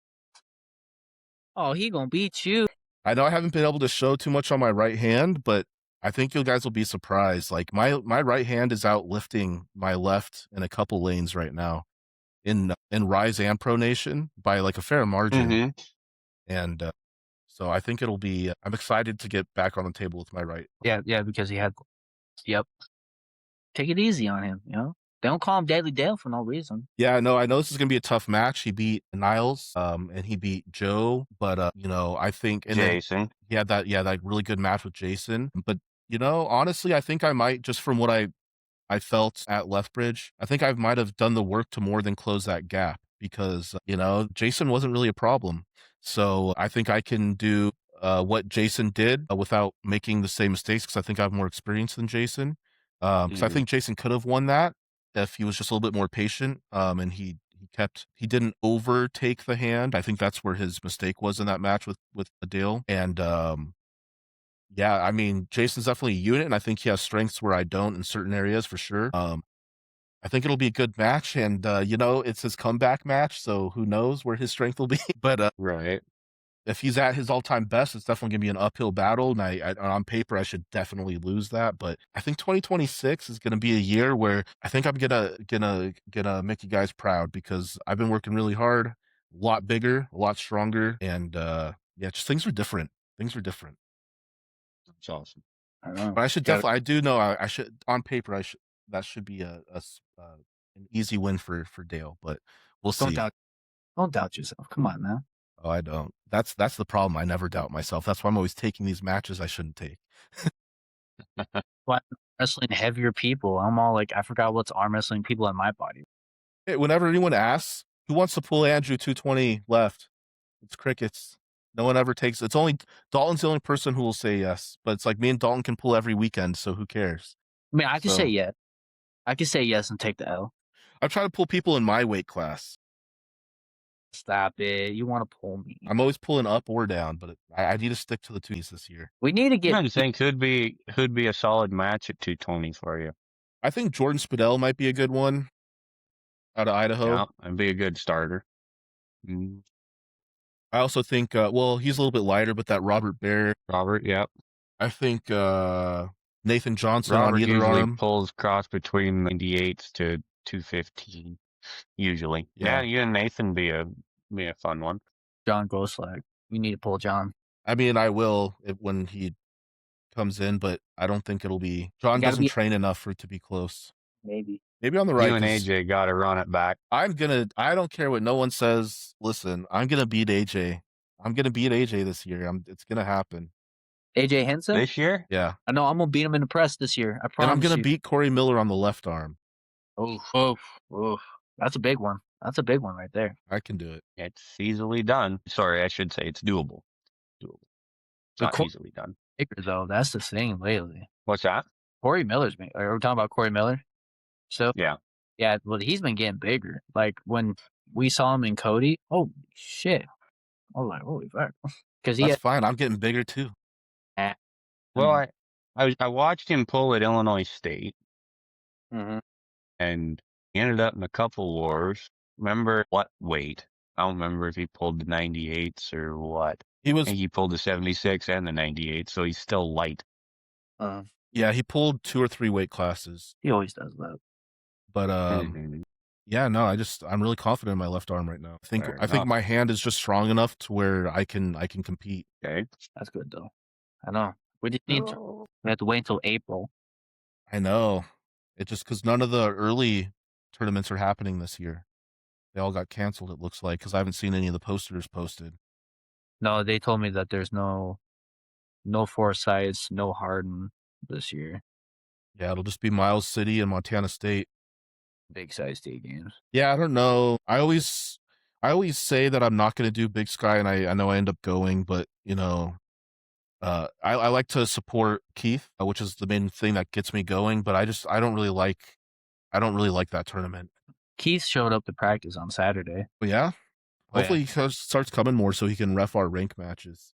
he gonna beat you. I know I haven't been able to show too much on my right hand, but I think you guys will be surprised. Like my right hand is out lifting my left in a couple lanes right now in Rise and Pronation by like a fair margin. Mm-hmm. And so I think it'll be, I'm excited to get back on the table with my right. Yeah, because he had, yep. Take it easy on him, They don't call him Deadly Dale for no reason. Yeah, no, I know this is going to be a tough match. He beat Niles, and he beat Joe, but, I think, and Jason. He had that really good match with Jason. But, honestly, I think I might, just from what I felt at Lethbridge, I think I might have done the work to more than close that gap because, Jason wasn't really a problem. So I think I can do what Jason did without making the same mistakes because I think I have more experience than Jason. Because I think Jason could have won that if he was just a little bit more patient and he didn't overtake the hand. I think that's where his mistake was in that match with Dale. And yeah, I mean, Jason's definitely a unit, and I think he has strengths where I don't in certain areas for sure. I think it'll be a good match, and it's his comeback match, so who knows where his strength will be. But right, if he's at his all-time best, it's definitely gonna be an uphill battle. And I on paper, I should definitely lose that. But I think 2026 is gonna be a year where I think I'm gonna make you guys proud because I've been working really hard, a lot bigger, a lot stronger, and yeah, just things are different. Things are different. That's awesome. I know. But I should definitely. I do know. I should on paper. That should be an easy win for Dale. But we'll see. Don't doubt yourself. Come on now. Oh, I don't. That's the problem. I never doubt myself. That's why I'm always taking these matches I shouldn't take. Well, wrestling heavier people. I'm all like, I forgot what's arm wrestling people in my body. Hey, whenever anyone asks who wants to pull Andrew 220 left, it's crickets. No one ever takes. It's only Dalton's the only person who will say yes. But it's like me and Dalton can pull every weekend, so who cares? I mean, I can say yes. I can say yes and take the L. I'm trying to pull people in my weight class. Stop it. You want to pull me. I'm always pulling up or down, but I need to stick to the 2s this year. We need to get... I think who'd be a solid match at 220 for you? I think Jordan Spadell might be a good one out of Idaho. Yeah, that'd be a good starter. Mm. I also think, he's a little bit lighter, but that Robert Bear. Yep. I think Nathan Johnson Robert on either usually arm. Pulls cross between 98s to 215, usually. Yeah, you and Nathan be a fun one. John Groslag. You need to pull John. I mean, I will when he comes in, but I don't think it'll be. John doesn't train enough for it to be close. Maybe on the right. You and AJ got to run it back. I don't care what no one says. Listen, I'm gonna beat AJ. I'm gonna beat AJ this year. It's gonna happen. AJ Henson this year? Yeah, I know. I'm gonna beat him in the press this year. I promise. And I'm gonna beat Corey Miller on the left arm. Oh, that's a big one. That's a big one right there. I can do it. It's easily done. Sorry, I should say it's doable. It's not easily done. Bigger though. That's the thing lately. What's that? Corey Miller's been. Are we talking about Corey Miller? So yeah. Well, he's been getting bigger. Like when we saw him in Cody. Oh shit! I was like, holy fuck. Because that's fine. I'm getting bigger too. Well, I watched him pull at Illinois State, and he ended up in a couple wars. Remember what weight? I don't remember if he pulled the 98s or what. I think he pulled the 76 and the 98, so he's still light. Yeah, he pulled 2 or 3 weight classes. He always does that. But yeah, no, I'm really confident in my left arm right now. I think my hand is just strong enough to where I can compete. Okay, that's good though. I know. We have to wait until April. I know. It just because none of the early tournaments are happening this year. They all got canceled. It looks like because I haven't seen any of the posters posted. No, they told me that there's no Forsyths, no Hutton this year. Yeah, it'll just be Miles City and Montana State. Big size state games. Yeah, I don't know. I always say that I'm not going to do Big Sky, and I know I end up going, but I like to support Keith, which is the main thing that gets me going. But I don't really like that tournament. Keith showed up to practice on Saturday. But yeah, Oh, yeah. hopefully he starts coming more so he can ref our rank matches.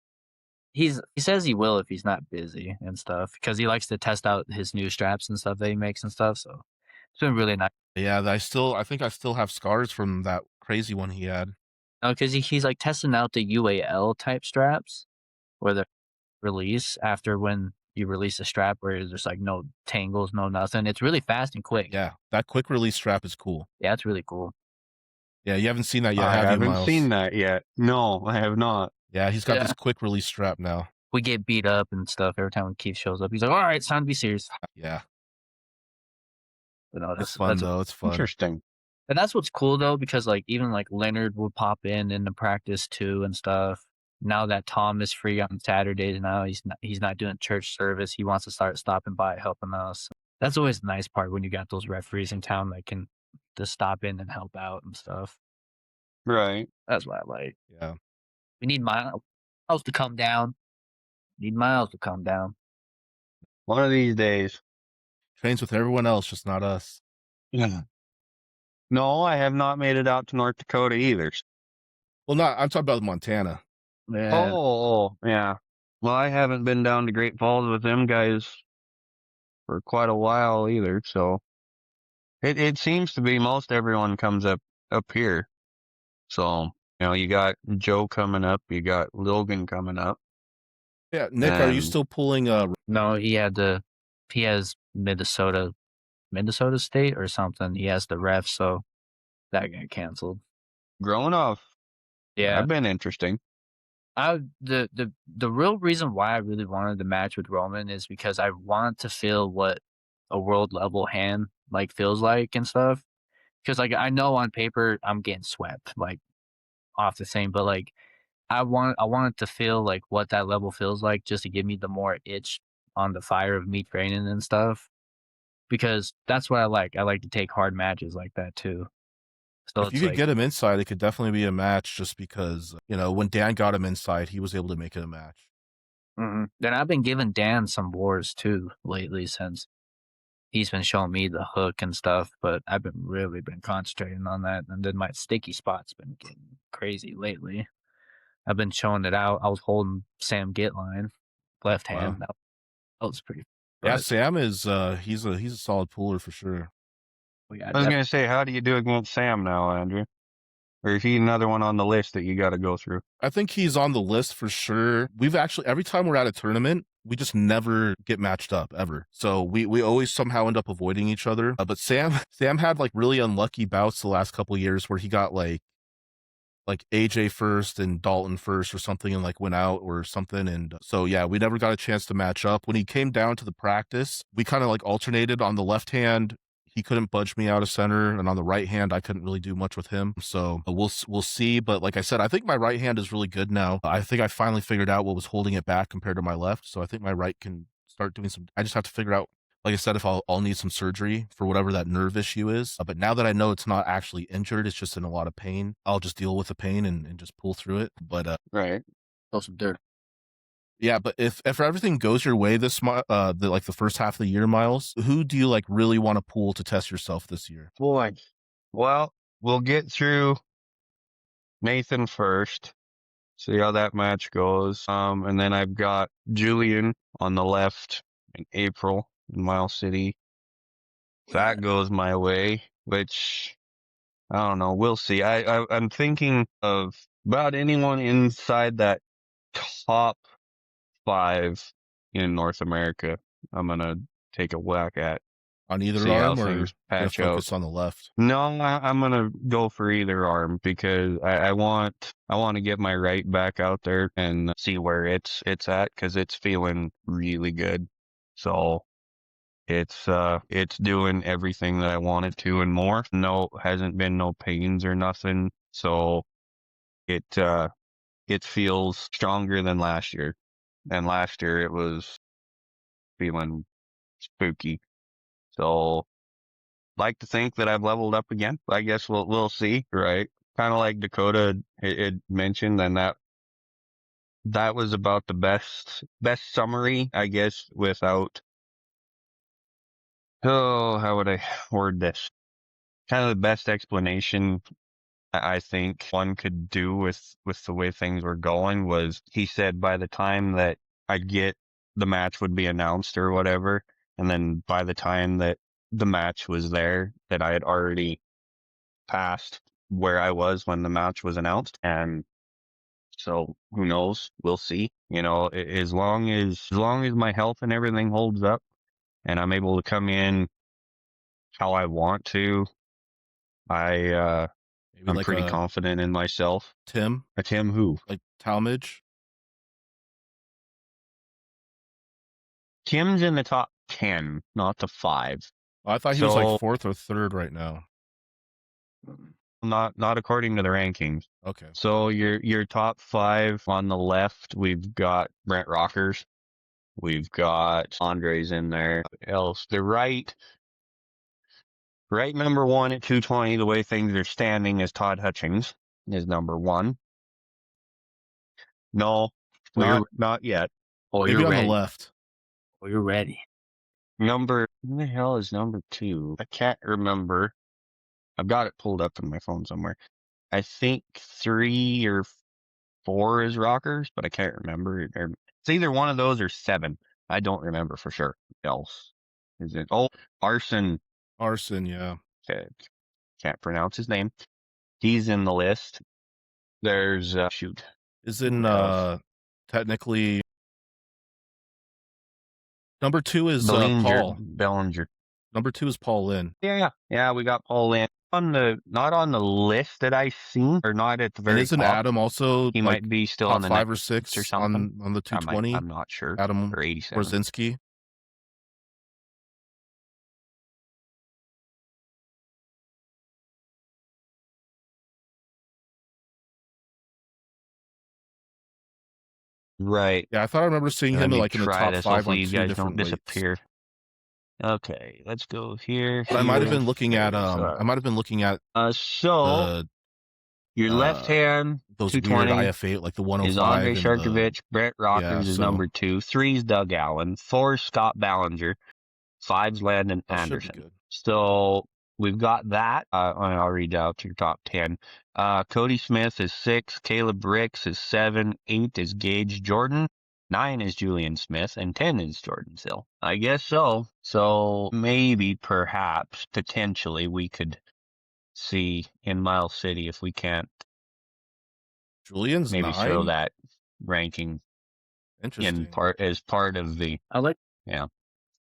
He says he will if he's not busy and stuff, because he likes to test out his new straps and stuff that he makes and stuff. So it's been really nice. Yeah, I think I still have scars from that crazy one he had. No, because he's like testing out the UAL type straps, where the release after when you release a strap where there's like no tangles, no nothing. It's really fast and quick. Yeah, that quick release strap is cool. Yeah, it's really cool. Yeah, you haven't seen that yet, I have you, haven't Miles? seen that yet. No, I have not. Yeah, he's got this quick release strap now. We get beat up and stuff every time when Keith shows up. He's like, all right, it's time to be serious. Yeah. But no, It's fun, though. It's fun. Interesting. And that's what's cool, though, because like even like Leonard would pop in the practice too and stuff. Now that Tom is free on Saturdays, now he's not doing church service. He wants to start stopping by helping us. That's always the nice part when you got those referees in town that can just stop in and help out and stuff. Right. That's what I like. Yeah. We need Miles to come down. Need Miles to come down. One of these days. Trains with everyone else, just not us. Yeah. No, I have not made it out to North Dakota either. Well, I'm talking about Montana. Yeah. Oh, yeah. Well, I haven't been down to Great Falls with them guys for quite a while either, so it seems to be most everyone comes up here. So, you got Joe coming up, you got Logan coming up. Yeah, Nick, are you still pulling No, he has Minnesota State or something. He has the ref, so that got canceled. Growing off. Yeah. I've been interesting. The real reason why I really wanted the match with Roman is because I want to feel what a world level hand like feels like and stuff. Because like I know on paper I'm getting swept like off the same, but like I wanted to feel like what that level feels like, just to give me the more itch on the fire of me training and stuff. Because that's what I like. I like to take hard matches like that too. So if you could get him inside, it could definitely be a match, just because, when Dan got him inside, he was able to make it a match. Mm-hmm. And I've been giving Dan some wars too lately, since he's been showing me the hook and stuff, but I've been really concentrating on that. And then my sticky spot's been getting crazy lately. I've been showing it out. I was holding Sam Gitline, left hand. Wow. That was pretty. Yeah, Sam is he's a solid puller for sure. I was gonna say, how do you do against Sam now, Andrew? Or is he another one on the list that you got to go through? I think he's on the list for sure. We've actually, every time we're at a tournament, we just never get matched up ever. So we always somehow end up avoiding each other. But Sam had like really unlucky bouts the last couple of years where he got like AJ first and Dalton first or something, and like went out or something. And so, yeah, we never got a chance to match up. When he came down to the practice, we kind of like alternated. On the left hand, he couldn't budge me out of center, and on the right hand, I couldn't really do much with him. So we'll see. But like I said, I think my right hand is really good now. I think I finally figured out what was holding it back compared to my left. So I think my right can start doing some. I just have to figure out, like I said, if I'll need some surgery for whatever that nerve issue is. But now that I know it's not actually injured, it's just in a lot of pain, I'll just deal with the pain and just pull through it. But right, throw some dirt. Yeah, but if everything goes your way the first half of the year, Miles, who do you like really want to pull to test yourself this year? Boy, well, we'll get through Nathan first, see how that match goes. And then I've got Julian on the left in April in Miles City. If that goes my way, which I don't know, we'll see. I'm thinking of about anyone inside that top 5 in North America. I'm gonna take a whack at on either see arm, how or things patch out. Focus on the left. No, I'm gonna go for either arm because I want to get my right back out there and see where it's at, because it's feeling really good. So it's doing everything that I want it to and more. No, hasn't been no pains or nothing. So it feels stronger than last year. And last year it was feeling spooky. So like to think that I've leveled up again. I guess we'll see, right? Kind of like Dakota had mentioned, and that was about the best summary, I guess, without, how would I word this? Kind of the best explanation I think one could do with the way things were going was, he said by the time that the match would be announced or whatever, and then by the time that the match was there, that I had already passed where I was when the match was announced. And so who knows? We'll see. As long as my health and everything holds up and I'm able to come in how I want to, Maybe I'm like pretty a confident in myself. Tim, A Tim who? like Talmadge. Tim's in the top 10, not the 5. I thought he was like So- 4th or 3rd right now. Not according to the rankings. Okay. So your top 5 on the left, we've got Brent Rockers. We've got Andres in there. Else, the right number 1 at 220, the way things are standing, is Todd Hutchings is number 1. No, not yet. Oh, Maybe you're on ready. the left. Oh, you're ready. Who the hell is number 2? I can't remember. I've got it pulled up in my phone somewhere. I think 3 or 4 is Rockers, but I can't remember. It's either one of those or 7. I don't remember for sure. Else is it? Oh, Arson. Yeah. Can't pronounce his name. He's in the list. There's Is in technically number 2 is Paul. Bellinger. Number 2 is Paul Lynn. Yeah. We got Paul Lynn not on the list that I seen, or not at the very And isn't top. Adam also He might be still top on the 5 or next 6 or something on the 220? I'm not sure. Adam or 87. Brzezinski. Right. Yeah, I thought I remember seeing him like in the top 5 on Hopefully 2 you guys different don't weights. disappear. Okay, let's go here. But I might have been looking at So your left hand those weird 220 IF8 like the 105 is Andre and Sharkovich. Brett Rockers is so- number 2. 3 is Doug Allen. 4 is Scott Ballinger. 5 is Landon that should be Anderson. good. So we've got that. I'll read out your top 10. Cody Smith is 6. Caleb Ricks is 7. 8 is Gage Jordan. 9 is Julian Smith. And 10 is Jordan Sill. I guess so. So maybe, perhaps, potentially, we could see in Miles City if we can't Julian's maybe 9? show that ranking Interesting. as part of the. I like Yeah.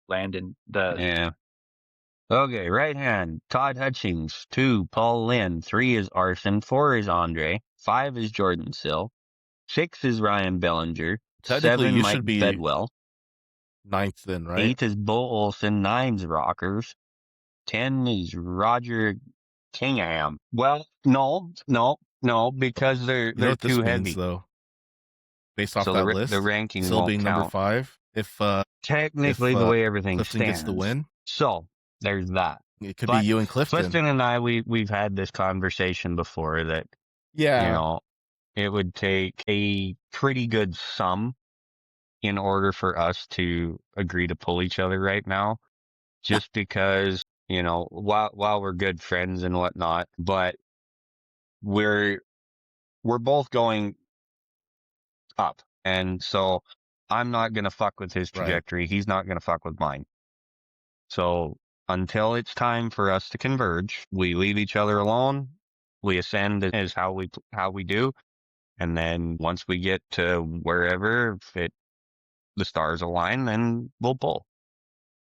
Landon. Yeah. Okay, right hand, Todd Hutchings. 2, Paul Lynn. 3 is Arson. 4 is Andre. 5 is Jordan Sill. 6 is Ryan Bellinger. Technically, 7, you Mike should be Bedwell. 9th then, right? 8 is Bo Olson. 9 is Rockers. 10 is Roger Kingham. Well, no, because they're You know what this too means, heavy. though? Based off So that the list, ranking still won't being count. number 5. If Technically, the way everything Clifton stands. gets the win, So there's that. it could But be you and Clifton. Clifton and I, we've had this conversation before that, Yeah. it would take a pretty good sum in order for us to agree to pull each other right now, just because, while we're good friends and whatnot, but we're both going up. And so I'm not going to fuck with his trajectory. Right. He's not going to fuck with mine. So until it's time for us to converge, we leave each other alone. We ascend as how we do. And then once we get to wherever, if the stars align, then we'll pull.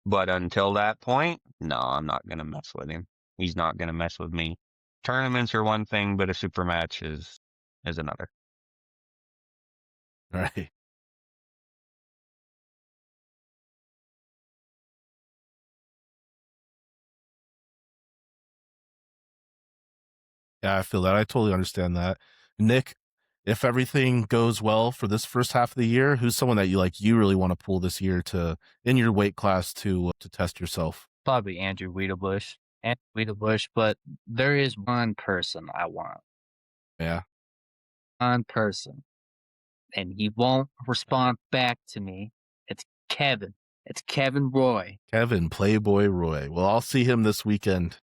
But until that point, no, I'm not going to mess with him. He's not going to mess with me. Tournaments are one thing, but a super match is another. Right. Yeah, I feel that. I totally understand that. Nick, if everything goes well for this first half of the year, who's someone that you really want to pull this year in your weight class to test yourself? Probably Andrew Weedibush. But there is one person I want. Yeah. One person. And he won't respond back to me. It's Kevin. It's Kevin Roy. Kevin, Playboy Roy. Well, I'll see him this weekend.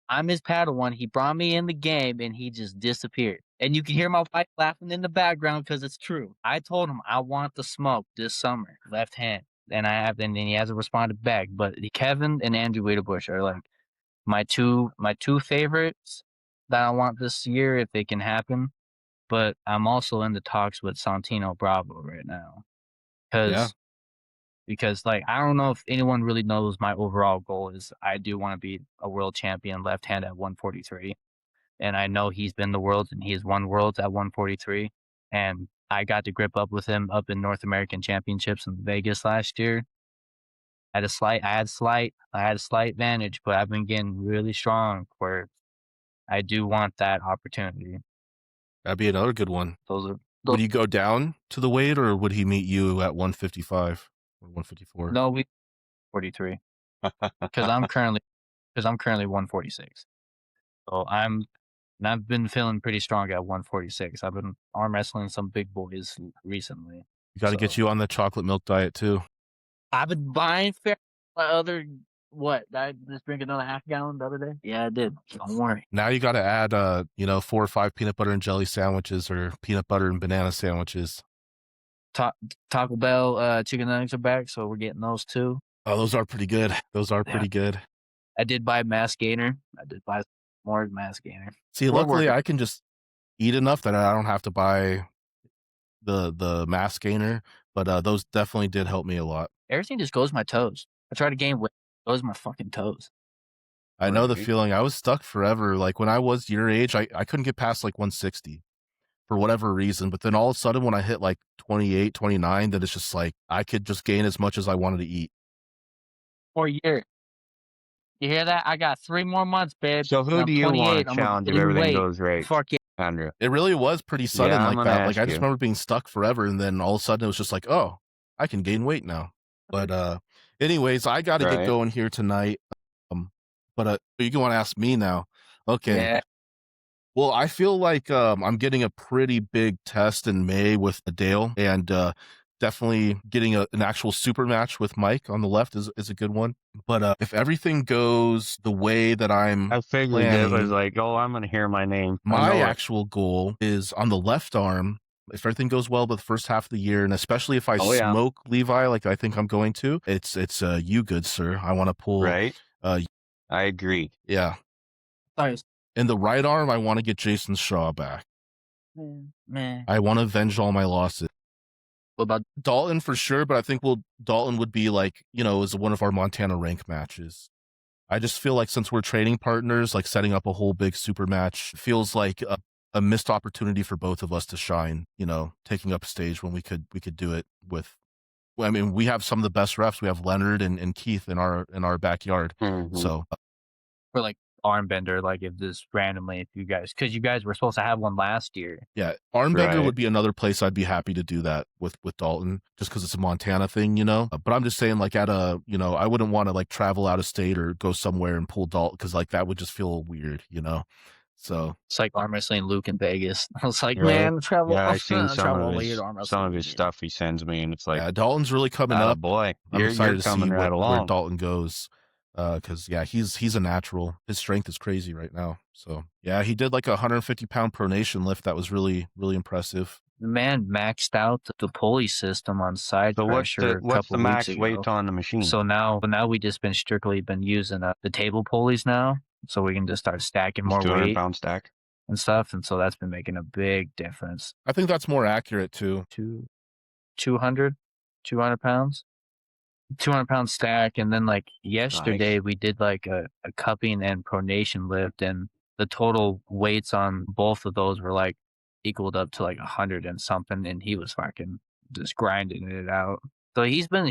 I'm his Padawan. He brought me in the game and he just disappeared. And you can hear my wife laughing in the background because it's true. I told him I want the smoke this summer, left hand. And and he hasn't responded back. But Kevin and Andrew Weedibush are like my two favorites that I want this year if they can happen. But I'm also in the talks with Santino Bravo right now. Because like I don't know if anyone really knows my overall goal is I do want to be a world champion left hand at 143. And I know he's been the worlds and he's won worlds at 143. And I got to grip up with him up in North American Championships in Vegas last year. I had a slight advantage, but I've been getting really strong where I do want that opportunity. That'd be another good one. Would he go down to the weight, or would he meet you at 155 or 154? No, we 43. Because I'm currently 146. So I've been feeling pretty strong at 146. I've been arm wrestling some big boys recently. You got to get you on the chocolate milk diet too. I've been buying what? Did I just drink another half gallon the other day? Yeah, I did. Don't worry. Now you got to add 4 or 5 peanut butter and jelly sandwiches or peanut butter and banana sandwiches. Taco Bell chicken nuggets are back, so we're getting those too. Oh, those are pretty good. Pretty good. I did buy mass gainer. I did buy more mass gainer. See, luckily I can just eat enough that I don't have to buy the mass gainer, but those definitely did help me a lot. Everything just goes my toes. I try to gain weight, it goes my fucking toes. I know the feeling. I was stuck forever. Like when I was your age, I couldn't get past like 160 for whatever reason. But then all of a sudden when I hit like 28, 29, then it's just like I could just gain as much as I wanted to eat. For a year. You hear that? I got 3 more months, babe. So who do you want to challenge if everything goes right? Fuck yeah. Andrew. It really was pretty sudden like that. Like I just remember being stuck forever, and then all of a sudden it was just like, oh, I can gain weight now. But anyways, I got to get going here tonight. But you can want to ask me now. Okay. Yeah. Well, I feel like I'm getting a pretty big test in May with Adele, and definitely getting an actual super match with Mike on the left is a good one. But if everything goes the way that I figured it was like, oh, I'm going to hear my name. My actual goal is on the left arm. If everything goes well by the first half of the year, and especially if I smoke Levi like I think I'm going to, it's you, good sir. I want to pull. Right. I agree. Yeah. Nice. In the right arm, I want to get Jason Shaw back. Man. I want to avenge all my losses. What about Dalton for sure? But I think Dalton would be like, is one of our Montana rank matches. I just feel like since we're training partners, like setting up a whole big super match feels like a missed opportunity for both of us to shine, taking up a stage when we could do it with. I mean, we have some of the best refs. We have Leonard and Keith in our backyard. Mm-hmm. So for like Armbender, like if you guys were supposed to have one last year. Yeah, Armbender would be another place I'd be happy to do that with Dalton, just because it's a Montana thing, But I'm just saying, like at I wouldn't want to like travel out of state or go somewhere and pull Dalton, because like that would just feel weird, So it's like arm wrestling Luke in Vegas. I was like, man, travel. Yeah, I've seen some of his stuff he sends me, and it's like, Dalton's really coming up. Boy, I'm excited to see right where Dalton goes. Because he's a natural. His strength is crazy right now. So yeah, he did like a 150-pound pronation lift that was really, really impressive. The man maxed out the pulley system on side pressure. What's the max weight on the machine? So now we just been strictly using the table pulleys now, so we can just start stacking more 200-pound stack and stuff, and so that's been making a big difference. I think that's more accurate too. 200 pounds. 200-pound stack, and then like yesterday we did like a cupping and pronation lift, and the total weights on both of those were like equaled up to like 100 and something, and he was fucking just grinding it out. So he's been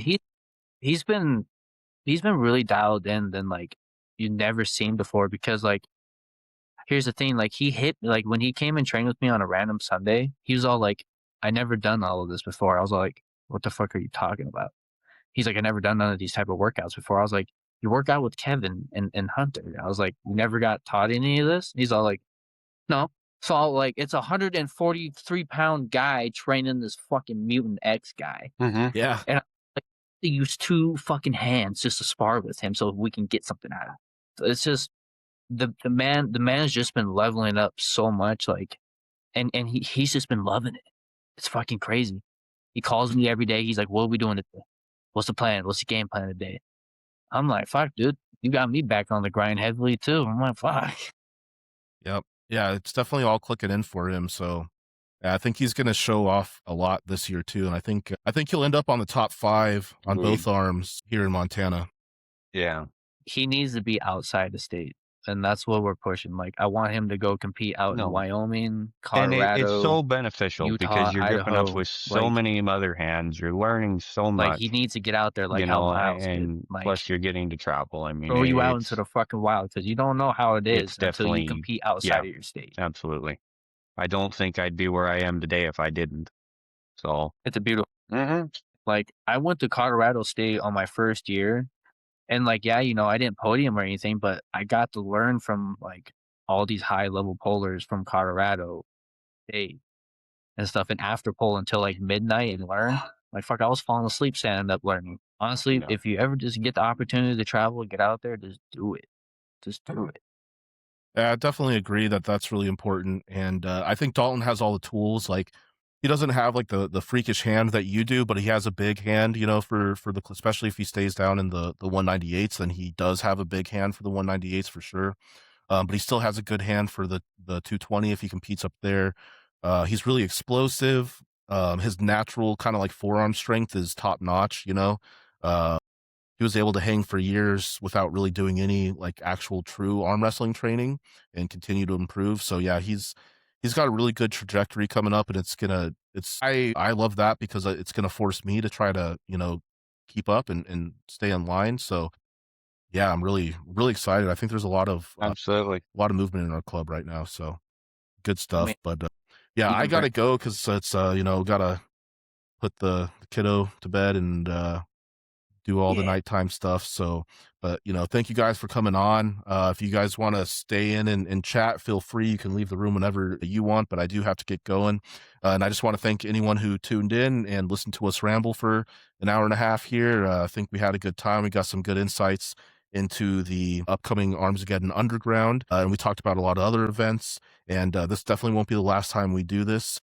really dialed in than like you've never seen before, because like here's the thing, like he hit, like when he came and trained with me on a random Sunday, he was all like, I never done all of this before. I was like, what the fuck are you talking about? He's like, I never done none of these type of workouts before. I was like, you work out with Kevin and Hunter. I was like, you never got taught any of this? He's all like, no. So like, it's a 143-pound guy training this fucking Mutant X guy. Mm-hmm. Yeah. And I like, to use 2 fucking hands just to spar with him so we can get something out of it. So it's just the man's just been leveling up so much, like, and he's just been loving it. It's fucking crazy. He calls me every day. He's like, what are we doing today? What's the plan? What's the game plan today? I'm like, fuck, dude, you got me back on the grind heavily too. I'm like, fuck. Yep. Yeah, it's definitely all clicking in for him. So yeah, I think he's going to show off a lot this year too, and I think he'll end up on the top 5 on both arms here in Montana. Yeah. He needs to be outside the state, and that's what we're pushing. Like, I want him to go compete out in Wyoming, Colorado. And it's so beneficial Utah, because you're gripping Idaho, up with so like, many other hands. You're learning so much. Like, he needs to get out there, like, you how know, Miles and did. Like, plus you're getting to travel. I mean, throw you out into the fucking wild because you don't know how it is it's until definitely- you compete outside of your state. Absolutely. I don't think I'd be where I am today if I didn't. So It's a beautiful. Mhm. Like, I went to Colorado State on my first year, and like, yeah, you know, I didn't podium or anything, but I got to learn from like all these high level polars from Colorado State and stuff, and after pole until like midnight and learn. Like, fuck, I was falling asleep standing up learning. Honestly, Yeah. if you ever just get the opportunity to travel, get out there, just do it. Just do it. Yeah, I definitely agree that that's really important. And I think Dalton has all the tools. Like, he doesn't have like the freakish hand that you do, but he has a big hand, you know, for the, especially if he stays down in the 198s, then he does have a big hand for the 198s for sure. But he still has a good hand for the 220 if he competes up there. He's really explosive. His natural kind of like forearm strength is top notch, you know. He was able to hang for years without really doing any like actual true arm wrestling training and continue to improve. So yeah, he's got a really good trajectory coming up, and I love that because it's gonna force me to try to, you know, keep up and stay in line. So yeah, I'm really excited. I think there's a lot of Absolutely. movement in our club right now. So good stuff. mean, But yeah, even I gotta go because it's you know, gotta put the kiddo to bed and do all the nighttime stuff. So, but you know, thank you guys for coming on. If you guys want to stay in and chat, feel free. You can leave the room whenever you want, but I do have to get going. And I just want to thank anyone who tuned in and listened to us ramble for an hour and a half here. I think we had a good time. We got some good insights into the upcoming Armsageddon Underground. And we talked about a lot of other events, and this definitely won't be the last time we do this.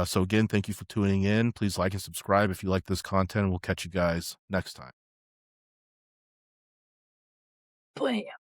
So again, thank you for tuning in. Please like and subscribe if you like this content. We'll catch you guys next time. Bam.